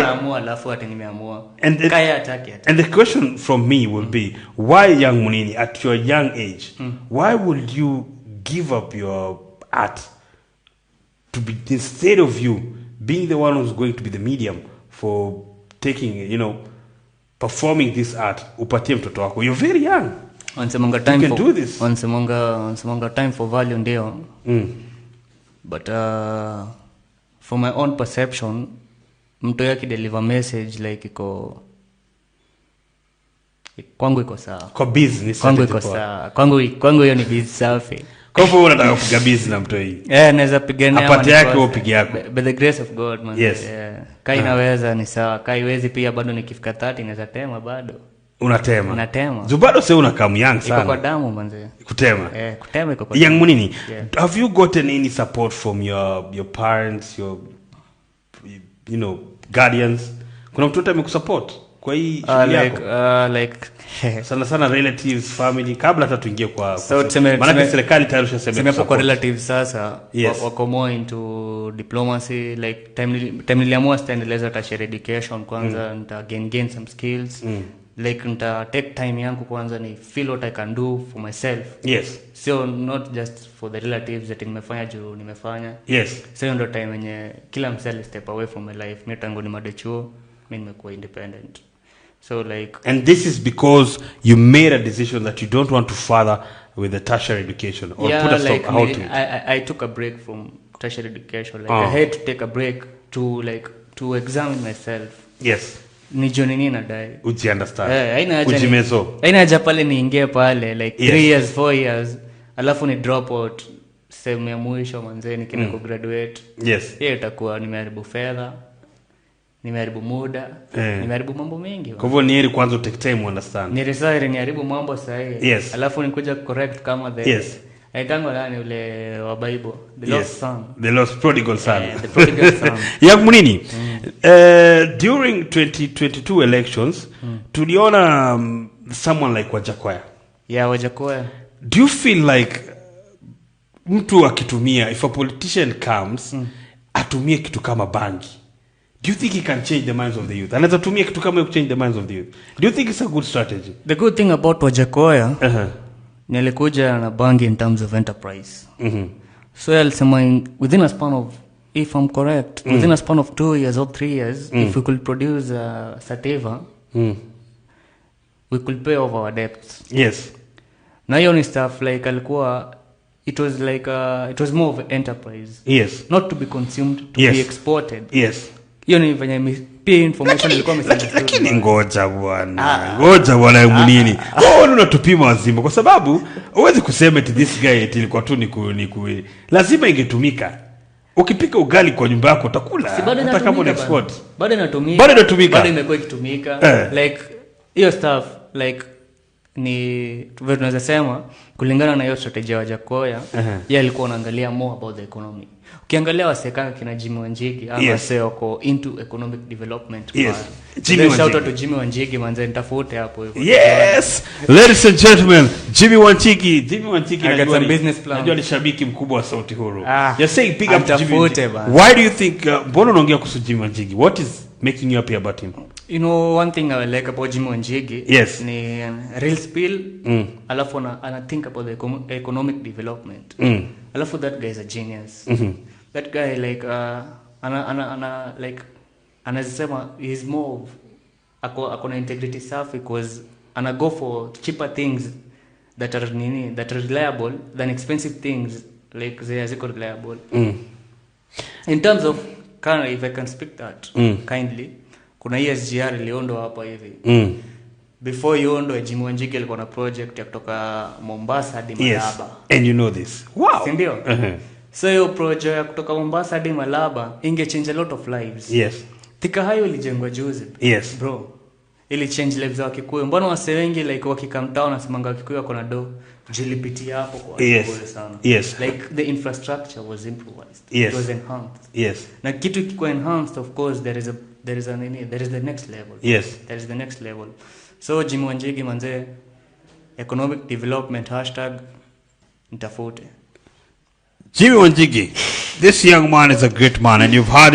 And the question from me will be, why, young Munini, at your young age, why would you give up your art to be, instead of you being the one who's going to be the medium for taking, you know, performing this art, upatie mtoto wako? You're very young. Once time for do this. Once time for value ndio. But for my own perception, mtu yake deliver message like kwangu iko sawa. Kwa business kwangu iko sawa. Kwangu hiyo ni business safi. Kwa hivyo unataka kupiga business na mtu hii. Naweza pigania apate yake au pige yako. By the grace of God, man. Yes. Kai inaweza ni sawa. Kai wezi pia bado nikifika 30 naweza tema bado. Unatema. Zubado sasa unakamu young sana. Iko kwa damu manze. Kutema. Kutema iko kwa damu. Young Munini, have you gotten any support from your parents, your guardians? Kuna mtu amekusupport kwa hii shughuli yako? Sana relatives, family, kabla hata tuingie kwa maana serikali tayari ushasema kwa relatives sasa wako more into diplomacy, like time niliamua staendeleza tertiary education kwanza, nita gain some skills. Like nita take time yangu kwanza ni feel what I can do for myself. Yes. So not just for the relatives that nimefanya juu nimefanya. Yes. So ndo time yenye kila mseli step away from my life. Mimi tangu ni madechuo, mimi nimekuwa independent. So like, and this is because you made a decision that you don't want to further with the tertiary education or put a stop how to I took a break from tertiary education. Like I had to take a break to examine myself. Yes. Nijoni nini nadai. Uji understand. Ujimezo. Haina haja pale niingie pale like 3 years 4 years alafu ni drop out sehemu ya mwisho manzeni kina ku graduate. Yes. Hiyo itakuwa nimeharibu fedha, nimeharibu muda, nimeharibu mambo mengi. Kwa hivyo ni heri kwanza take time understand. Ni research niharibu mambo sahihi. Yes. Alafu nikuja correct kama the aitango nani ule wa Bible, the lost son. The lost prodigal son. The prodigal son. Young Munini, during 2022 elections, tuliona someone like Wajakoya. Yeah, Wajakoya. Do you feel like mtu akitumia, if a politician comes, atumie kitu kama bangi, do you think he can change the minds of the youth? Anaweza tumia kitu kama change the minds of the youth. Do you think it's a good strategy? The good thing about Wajakoya, nilikuja na bangi in terms of enterprise. So I'll say within a span of, if I'm correct, within a span of 2 years or 3 years, if we could produce sativa, we could pay off our debts. Yes. Na hiyo ni stuff like alikuwa, it was more of an enterprise. Yes. Not to be consumed, to be exported. Yes. Hiyo ni venye pia information ilikuwa misunderstood. Lakini ngoja bwana munini. Wewe unatupima wazima kwa sababu huwezi kusema eti this guy eti ilikuwa tu ni lazima ingetumika. Ukipika ugali kwa nyumba yako utakula hata kama una export. Bado inatumika. Bado imekuwa ikitumika. Like hiyo stuff like ni tunaweza sema kulingana na hiyo strategy ya Wajakoya, yeye alikuwa anaangalia more about the economy. Ukiangalia wasekanga kina Jimmy Wanjigi ama wako into economic development. Shout out to Jimmy Wanjigi manze, nitafute hapo hivyo. Yes, ladies and gentlemen, Jimmy Wanjigi najua ni shabiki mkubwa wa Sauti Huru. You're saying pick up Jimmy. Why do you think mbona unaongea kuhusu Jimmy Wanjigi? What is making you happy about him? You know, one thing I like about Jimmy Wanjigi ni real spill. Alafu ana think about the economic development. Alafu that guy is a genius. That guy like ana like anasema he's more akona integrity safi because ana go for cheaper things that are reliable than expensive things like they are reliable. In terms of if I can speak that kindly, kuna ESGR iliondo hapa hivi. Before yondo Jimmy Wanjigi alikuwa na project ya kutoka Mombasa hadi Malaba. And you know this. Wow. Sindio? So hiyo project ya kutoka Mombasa hadi Malaba inge change a lot of lives. Yes. Thika hayo ilijengwa juzi. Yes. Bro. Ili change lives za Wakikuyu. Mbona wase wengi like wakikam town nasemanga Wakikuyu wako na do jilipitia hapo kwa Wakikuyu sana. Yes. Like the infrastructure was improvised. Yes. It was enhanced. Yes. Na kitu kiko enhanced, of course there is the next level. Yes. There is the next level. So Jimmy Wanjigi manze, economic development #nitafute. Jimmy Wanjigi, this young man is a great man, and you've heard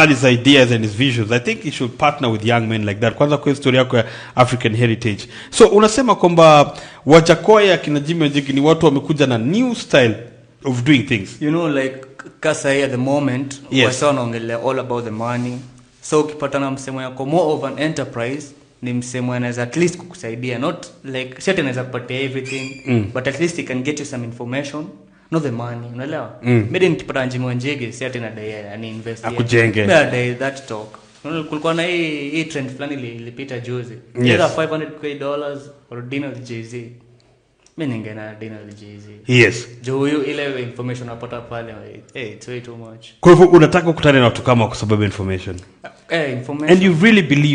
his ideas and his visions. I think he should partner with young men like that. Kwanza kwa historia yako ya African heritage. So unasema kwamba Wajakoya kina Jimmy Wanjigi ni watu wamekuja na new style of doing things. You know, like kasa at the moment, wasa wanaongelea all about the money. So ukipatana msemo yako more of an enterprise, ni msemo anaweza at least kukusaidia, not like shit anaweza kupatia everything, but at least he can get you some information, not the money, unaelewa? Maybe nikipata Jimmy Wanjigi si ati nadai ani invest akujenge. Nadai that talk. Kulikuwa na hii trend fulani ilipita juzi. Either $500 or dinner with Jay-Z. Mimi ningeenda dinner with Jay-Z. Yes. Jo ile information napata pale, it's way too much. Kwa hivyo unataka kukutana na watu kama kwa sababu information. Information. And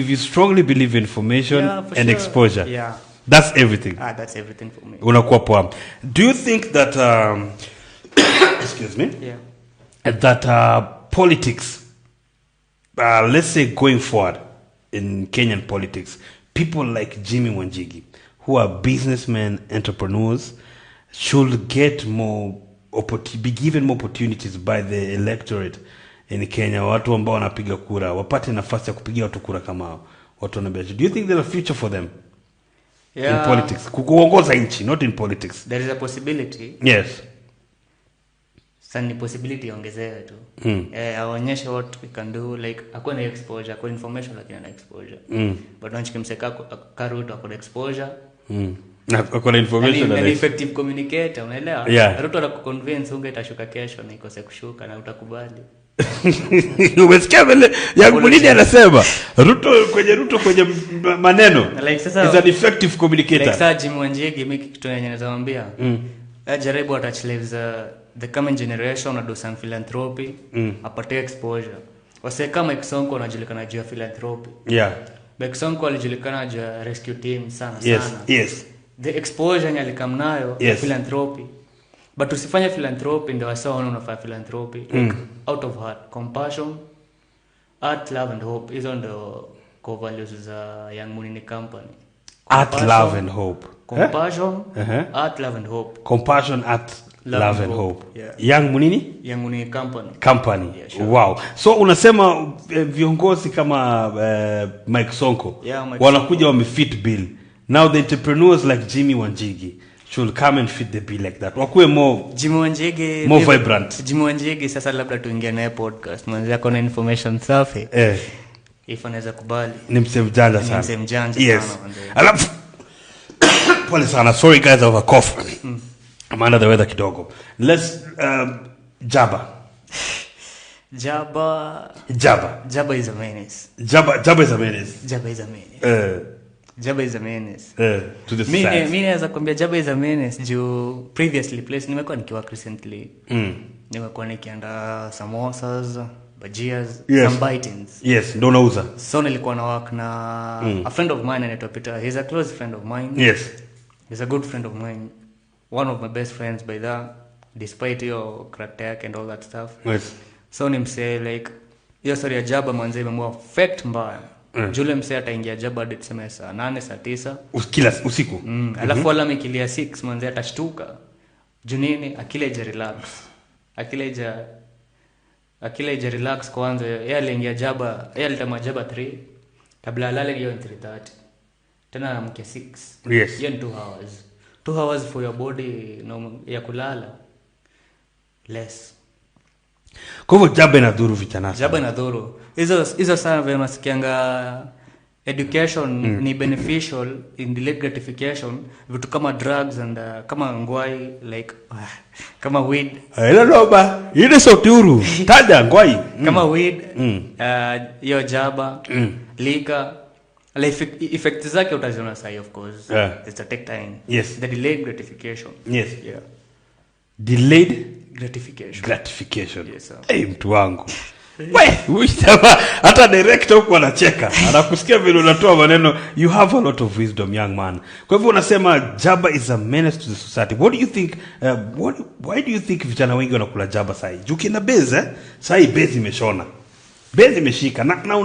you strongly believe information and exposure. Yeah. That's everything. That's everything for me. Unakuwa poa. Do you think that excuse me? Yeah. That politics, let's say going forward in Kenyan politics, people like Jimmy Wanjigi, who are businessmen, entrepreneurs, should get be given more opportunities by the electorate in Kenya. Watu ambao wanapiga kura wapate nafasi ya kupigia watu kura kama hao. Watu wanabiashara. Do you think there's a future for them? In politics, kuongoza nchi, not in politics. There is a possibility. Yes. Sani possibility ongezewe tu. Aonyeshe what we can do, like akona exposure, akona information lakini ana exposure. But don't kimseka Ruto akona exposure. Na akona information na effective communicator, unaelewa? Ruto anakuconvince ungetashuka kesho na ikose kushuka na utakubali. Umesikia vile yangu nini anasema Ruto kwenye maneno like sasa is an effective communicator. Like sasa Jimmy Wanjigi mimi kitu yenye naweza mwambia ajaribu attach lives the coming generation na do some philanthropy apate exposure. Wase kama Sonko anajulikana juu ya philanthropy. Sonko alijulikana juu ya rescue team sana. Yes. The exposure alikamnayo ya philanthropy. But usifanye philanthropy ndio wasa unafanya philanthropy like out of heart, compassion, art, love and hope. Hizo ndio core values za Young Munini company. Art, love and hope. Compassion, art, love and hope. Compassion, art, love and hope. Yeah. Young Munini? Young Munini company. Yeah, sure. Wow. So unasema viongozi kama Mike Sonko wanakuja wamefit bill. Now the entrepreneurs like Jimmy Wanjigi should come and fit the bill like that. Wakuwe Jimmy Wanjigi more vibrant. Jimmy Wanjigi sasa labda tuingie naye podcast. Mwanzo yako na information safi. If anaweza kubali. Ni msemjanja sana. Ni msemjanja sana. Alafu pole sana. Sorry guys, I have a cough. I'm under the weather kidogo. Let's Jaba. Jaba is a menace. Jaba is a menace. Jaba is a menace. Jaba is a menace. To the society. Mimi naweza kuambia Jaba is a menace juu previously place nimekuwa nikiwork recently. Nimekuwa nikienda samosas, bajias, some bitings. Yes, ndo nauza. So nilikuwa na work na a friend of mine anaitwa Peter. He's a close friend of mine. Yes. He's a good friend of mine. One of my best friends by that, despite your crack and all that stuff. Yes. So nimsee like hiyo story ya Jaba manze imemua effect mbaya. Jule msee ataingia Jaba hadi tuseme saa 8 saa 9 kila usiku. Alafu wala amekilia 6 manze atashtuka. Junini akileja relax. Akileja relax kwanza yeye aliingia Jaba, yeye alitama Jaba 3 kabla alale hiyo 3:30. Tena amke 6. Yes. Hiyo 2 hours. 2 hours for your body no ya kulala. Less. Kwa hivyo Jaba inadhuru vijana. Jaba inadhuru. Hizo sana vile nasikianga education ni beneficial in delayed gratification, vitu kama drugs and kama ngwai like kama weed. Hello loba. Ile Sauti Huru. Taja ngwai. Kama weed, hiyo Jaba, lika. Like effect zake utaziona sai of course. It's a take time. Yes. The delayed gratification. Yes. Yeah. Delayed gratification. Yes, sir. Hey, mtu wangu. Hata director huko anacheka. Anakusikia vile unatoa maneno. You have a lot of wisdom, young man. Kwa hivyo unasema Jaba is a menace to the society. What do you think why do you think vijana wengi wanakula Jaba sai? Ukienda base sai base imeshona. Base imeshika na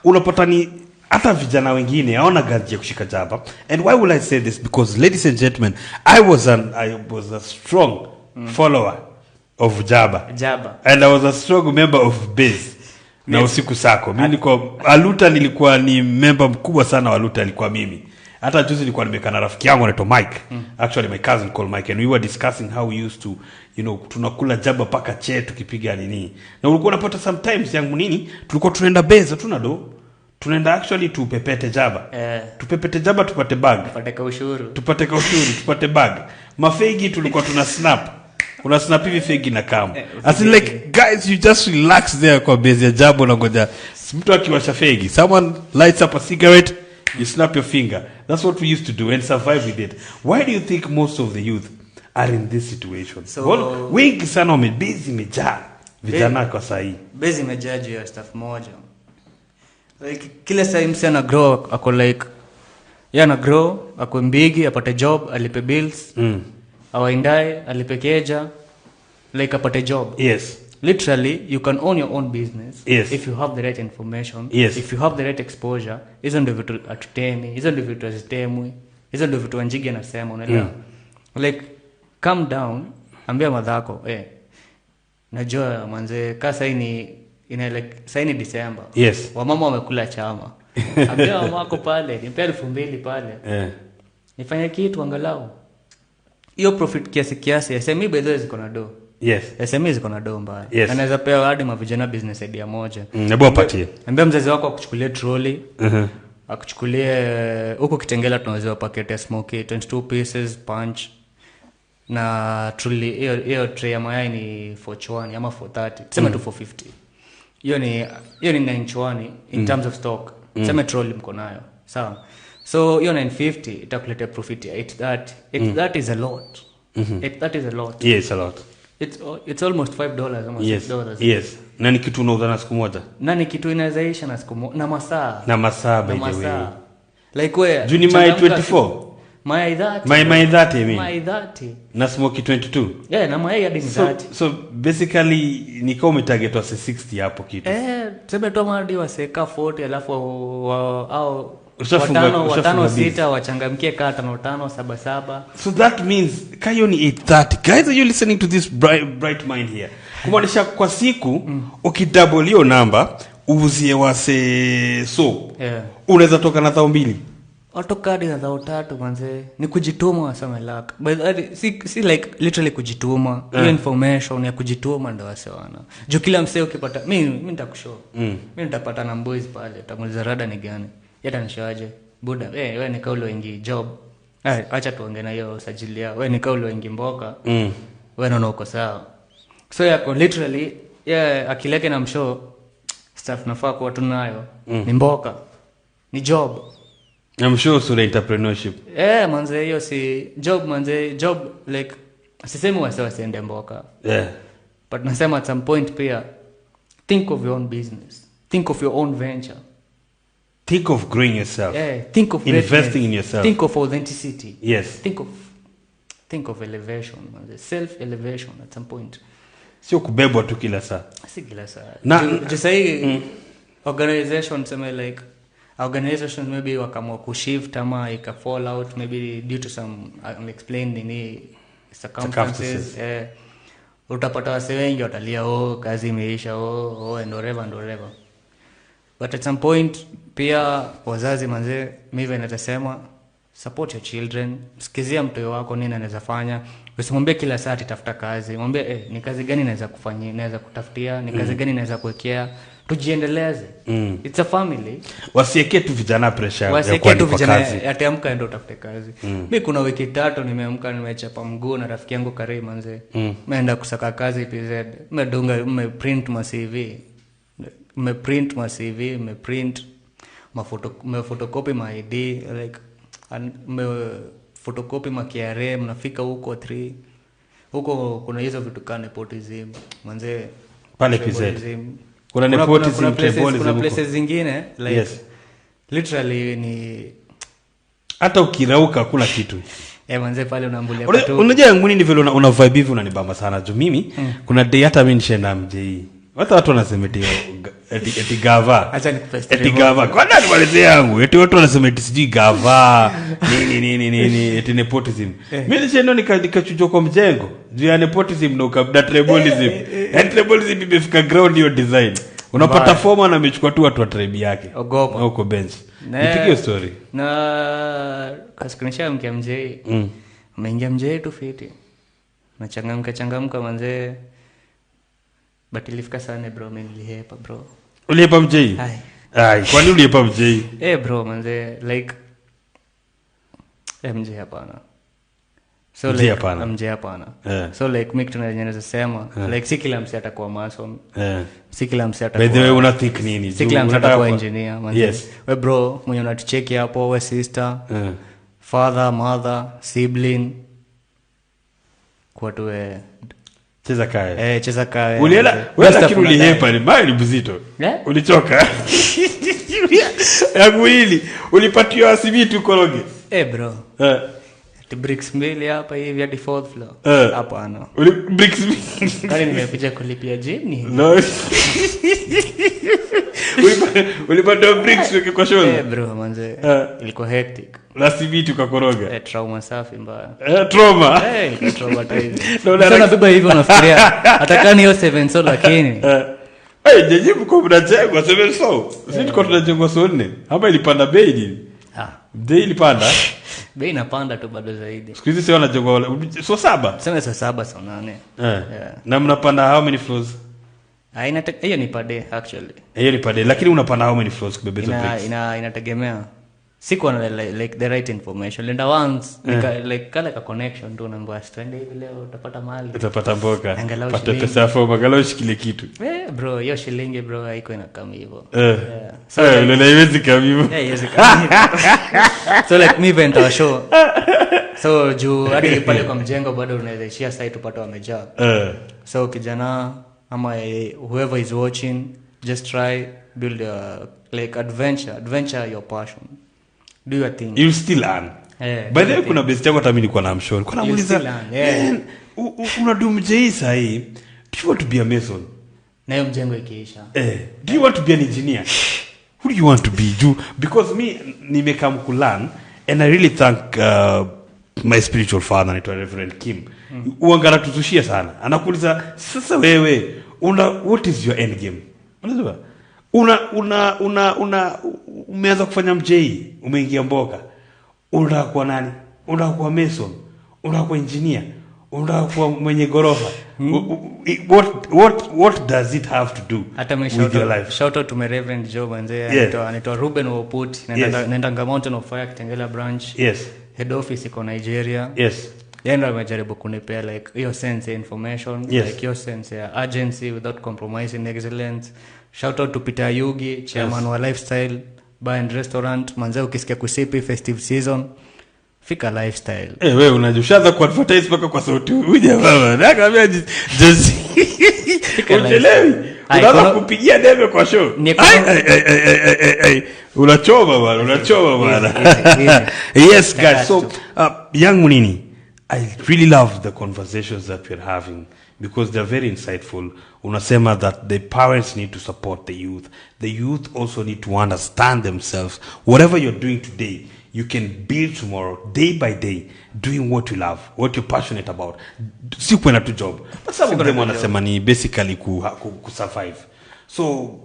unapata ni hata vijana wengine haona gaji ya kushika Jaba. And why will I say this? Because ladies and gentlemen, I was a strong follower of Jaba. And I was a strong member of Base. Na usiku sako. Mimi niko Aluta nilikuwa ni member mkubwa sana wa Aluta alikuwa mimi. Hata juzi nilikuwa nimekaa na rafiki yangu anaitwa Mike. Actually my cousin called Mike and we were discussing how we used to tunakula Jaba paka tukipiga nini. Na ulikuwa unapata sometimes yangu nini tulikuwa tunaenda Base hatuna do. Tunaenda actually tupepete Jaba. Tupepete Jaba tupate bag. Tupate ushuru, tupate bag. Mafegi tulikuwa tuna snap. Una snap hivi fegi na kama. As in like guys you just relax there kwa base ya Jaba na ngoja mtu akiwasha fegi. Someone lights up a cigarette, you snap your finger. That's what we used to do and survive with it. Why do you think most of the youth are in this situation? So wengi sana wamebezi imejaa vijana kwa sahi. Bezi imejaa juu ya stuff moja. Like kila saa msi ana grow ako like yana grow ako mbigi apate job alipe bills awaindae alipe keja like apate job. Yes. Literally you can own your own business. Yes. If you have the right information. Yes. If you have the right exposure. Hizo ndio vitu atutemi, hizo ndio vitu azitemwi, hizo ndio vitu Wanjigi anasema unaelewa. Like calm down, ambia madhako najua manze kasa ini like saini December. Yes. Wamama wamekula chama. Ambia wamako pale, nipe 2,000 pale. Nifanye kitu angalau. Hiyo profit kiasi SME bezo ziko na do. Yes. SME ziko na do mbaya. Yes. Anaweza pewa hadi mavijana business idea moja. Hebu apatie. Ambia mzazi wako akuchukulie trolley. Akuchukulie huko Kitengela tunauza packet ya smoky 22 pieces punch. Na trolley hiyo tray ya mayai ni 420 ama 430. Tuseme tu 450. Hiyo ni 920 in terms of stock. Tuseme trolley mko nayo. Sawa. So hiyo 950 itakuletea profit ya 830. That is a lot. 830 is a lot. Yes, a lot. It's almost $5 ama $6. Yes. Na ni kitu unauza na siku moja. Na ni kitu inawezaisha na siku moja na masaa. Na masaa by the way. Like where? Juni May 24. May 30. May 30 I mean. May 30. Na smoky 22. Yeah, na May hadi 30. So basically ni kama umetarget wa 60 hapo kitu. Tuseme tu hadi waseka 40 alafu au watano sita wachangamkie kaa 5 7. So that means kayo ni 830. Guys, are you listening to this bright mind here? Kumaanisha kwa siku ukidouble hiyo number uvuzie wase unaweza toka na 2,000. Atoka hadi na 3,000 manze. Ni kujituma wasema laka. But si like literally kujituma. Hiyo information ya kujituma ndio wasewana. Juu kila msee ukipata mimi nitakushow. Mimi nitapata na boys pale. Tamuliza rada ni gani? Yata nishaje. Buda, wewe ni kaulo wengi job. Acha tuongee na hiyo sajili yao. Wewe ni kaulo wengi mboka. Wewe unaona uko sawa. So yako literally akili yake na mshow stuff nafaa kuwa tunayo ni mboka, ni job. I'm sure so entrepreneurship. Manze hiyo si job, manze job like sisemi wasiende mboka. But nasema at some point pia think of your own business. Think of your own venture. Think of growing yourself. Think of investing in yourself. Think of authenticity. Yes. Think of elevation, manze. Self elevation at some point. Sio kubebwa tu kila saa. Si kila saa. Just say organization sema like organization maybe wakamwa kushift ama ika fall out maybe due to some unexplained circumstances. Utapata wase wengi watalia kazi imeisha and whatever. But at some point pia wazazi manze mimi natasema support your children. Sikizia mtoto wako nini anaweza fanya. Usimwambie kila saa tafuta kazi. Mwambie ni kazi gani naweza kufanyia, naweza kutafutia, ni kazi gani naweza kuwekea. Tujiendeleze. It's a family. Wasieke tu vijana pressure ya kwa kazi. Ataamka ndio utafute kazi. Mimi kuna wiki 3 nimeamka nimechapa mguu na rafiki yangu Karim manze. Nimeenda kusaka kazi PZ. Nimeprint ma CV. Nimeprint photocopy my ID like photocopy ma KRA. Mnafika huko 3. Huko kuna hizo vitu kana nepotism manze pale PZ. Kuna nepotism, kuna places zingine like literally ni hata ukirauka kula kitu. Manze pale unaambulia watu. Unajua yangu ni vile una vibe hivi unanibamba sana juu mimi kuna day hata mimi nishaenda MJ. Watu wanasema eti gava. Acha nikupeste. Eti gava. Kwa nini wale yangu? Eti watu wanasema eti sijui gava. Nini eti nepotism. Mimi nishaenda nikachujwa kwa mjengo. Juu ya nepotism na ukabda tribalism. Tribalism imefika ground hiyo design. Unapata forma na amechukua tu watu wa tribe yake. Ogopa. Huko bench. Nipige story. Na kasikinisha MJ. Umeingia MJ tu fiti. Na changamka manze. But ilifika sana bro, mimi nilihepa bro. Ulihepa MJ? Ai, kwani ulihepa MJ? Bro manze like MJ hapana. So MJ like hapana. MJ hapana. So like mimi tunaweza sema like si kila msi atakuwa mason. Si kila msi atakuwa. By the way una think nini? Si kila msi atakuwa engineer manze. Yes. We bro, mwenye unatucheki hapo, we sister, father, mother, sibling. Kwa tuwe cheza kaya. Cheza kaya. Uliela, wewe lakini ulihepa ni mali mzito. Ulichoka. Yangu hili ulipatiwa asibitu koroge. Bro. The bricks mbili hapa hivi hadi 4th floor. Hapana. Bricks. Kani nimekuja kulipia jini. No. Ulipata bricks kwa shoulder. Bro manze. Ilikuwa hectic. Asibitu kakoroga. Trauma safi mbaya. Trauma. Ilikuwa traumatizing. Sasa baba hivyo nafikiria. Atakani hiyo 7 so lakini. Jajibu kwa mnajengwa 7 so. Sisi tuko tunajengwa so 4. Hapa ilipanda bei nini? Bei ilipanda. Bei inapanda tu bado zaidi. Siku hizi sio wanajengwa so 7. Sema so 7 so 8. Na mnapanda how many floors? Hiyo ni per day actually. Hiyo ni per day lakini unapanda how many floors kubebezo bricks? Inategemea. Siko na like the right information. Linda once like kala ka connection tu naambia twende hivi leo utapata mali. Utapata mboka. Pata pesa hapo magalo shikile kitu. Bro, hiyo shilingi bro haiko ina kama hivyo. So ile haiwezi kama hivyo. Haiwezi kama hivyo. So like me event our show. So juu hadi pale kwa mjengo bado unaweza share site upate wamejaa. So kijana ama whoever is watching just try build a like adventure your passion. Do your thing. You still earn. By the way kuna best yangu hata mimi nilikuwa na mshoni. Kuna muuliza. Unadu mjei sahi. Do you want to be a mason? Na hiyo mjengo ikiisha. Do you want to be an engineer? Who do you want to be? Because me nimekam kulan and I really thank my spiritual father anaitwa Reverend Kim. Uangara tuzushia sana. Anakuuliza sasa wewe what is your end game? Unajua? Umeanza kufanya mjei, umeingia mboka. Unataka kuwa nani? Unataka kuwa mason, unataka kuwa engineer, unataka kuwa mwenye gorofa. What does it have to do with your life? Shout out to my Reverend Joe manze. Anaitwa Ruben Woput. Nenda Mountain of Fire Kitengela branch. Yes. Head office iko Nigeria. Yes. yeye ndo amejaribu kunipea like hiyo sense ya information, Yes. like hiyo sense ya urgency without compromising excellence. Shout out to Peter Yugi, chairman wa Lifestyle Bar and Restaurant. Manze ukisikia kusipi festive season, fika Lifestyle. Wewe unajushaza ku advertise paka kwa Sauti huja baba. Nakwambia just uchelewi. Unataka kupigia debe kwa show. Unachoma bana. Yes guys, so Young Munini, I really love the conversations that we're having because they're very insightful. Unasema that the parents need to support the youth. The youth also need to understand themselves. Whatever you're doing today, you can build tomorrow, day by day, doing what you love, what you're passionate about. Si kwenda to job. But some of them wanasema ni basically ku survive. So,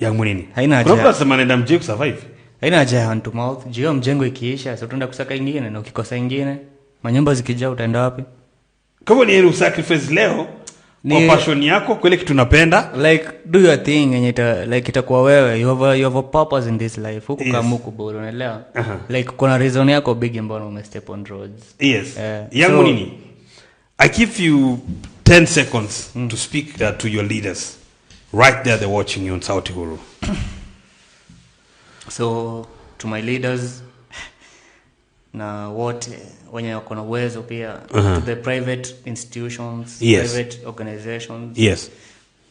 Young Munini, haina haja. Kuna wanasema nenda mje ku survive. Haina haja hand to mouth. Jio mjengo ikiisha, so tunaenda kusaka ingine na ukikosa ingine, manyumba zikijaa utaenda wapi? Kama ni heri sacrifice leo kwa passion yako kwa ile kitu unapenda, like do your thing yenye like itakuwa wewe, you have a purpose in this life. Huko kama huko bora unaelewa. Like kuna reason yako big mbona umestep on roads. Yes. Young Munini, I give you 10 seconds to speak to your leaders. Right there they're watching you on Sauti Huru. So to my leaders na wote wenye wako na uwezo pia, to the private institutions, private organizations. Yes.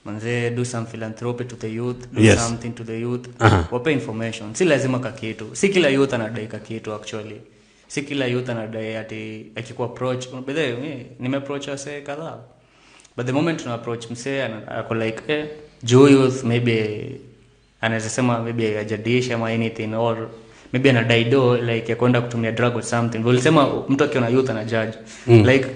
Manze, do some philanthropy to the youth, do Yes. something to the youth. Wape information. Si lazima kakitu. Si kila youth anadai kakitu actually. Si kila youth anadai ati akikuwa approach. Bedhe nimeapproach wase kadhaa. But the moment una approach mse ako like Joe youth maybe anaweza sema maybe ajadisha ama anything, or maybe anadai do like yakwenda kutumia drug or something. Ulisema mtu akiona youth ana judge. Like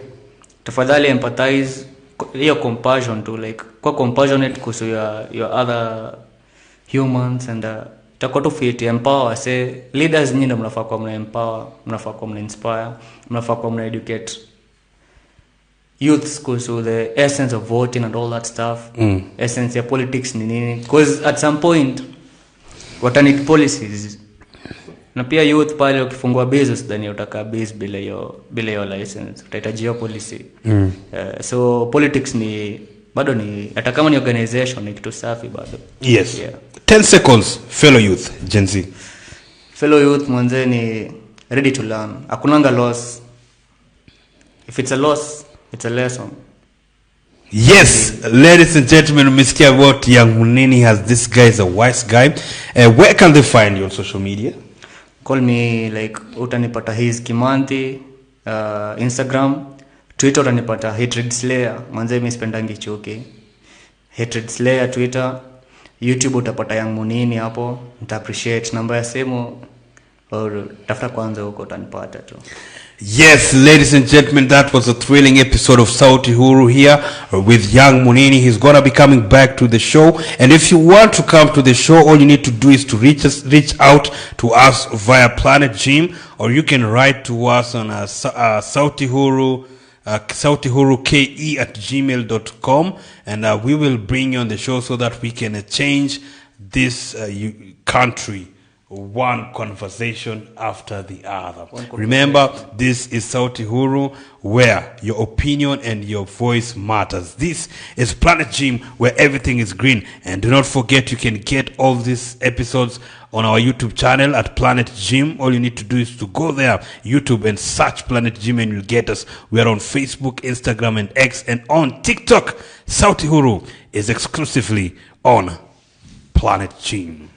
tafadhali empathize, hiyo compassion to like kwa compassionate kuhusu your other humans, and itakuwa tu fit empower. Say leaders nyinyi mnafaa kuwa mna empower, mnafaa kuwa mna inspire, mnafaa kuwa mna educate youths kuhusu the essence of voting and all that stuff. Essence ya politics ni nini, because at some point watanit policies. Na pia youth pale ukifungua business then utaka base bila your license, utahitaji hiyo policy. So politics ni bado ni hata kama ni organization ni kitu safi bado. Yes. 10 seconds fellow youth Gen Z. Fellow youth mwanze ni ready to learn. Hakunanga loss. If it's a loss, it's a lesson. Yes, ladies and gentlemen, umesikia what Young Munini has. This guy is a wise guy. Where can they find you on social media? Call me like utanipata his Kimanthi, Instagram, Twitter utanipata Hatred Slayer. Manze mimi sipendangi chuki. Hatred Slayer Twitter, YouTube utapata Young Munini hapo. Nita appreciate namba ya simu or tafuta kwanza huko utanipata tu. Yes, ladies and gentlemen, that was a thrilling episode of Sauti Huru here with Young Munini. He's going to be coming back to the show. And if you want to come to the show, all you need to do is to reach out to us via Planet Gym, or you can write to us on Sauti Huru, sautihuru@gmail.com, and we will bring you on the show so that we can change this country one conversation after the other. Remember, this is Sauti Huru, where your opinion and your voice matters. This is Planet Gym, where everything is green. And do not forget, you can get all these episodes on our YouTube channel at Planet Gym. All you need to do is to go there, YouTube, and search Planet Gym, and you'll get us. We are on Facebook, Instagram, and X, and on TikTok. Sauti Huru is exclusively on Planet Gym.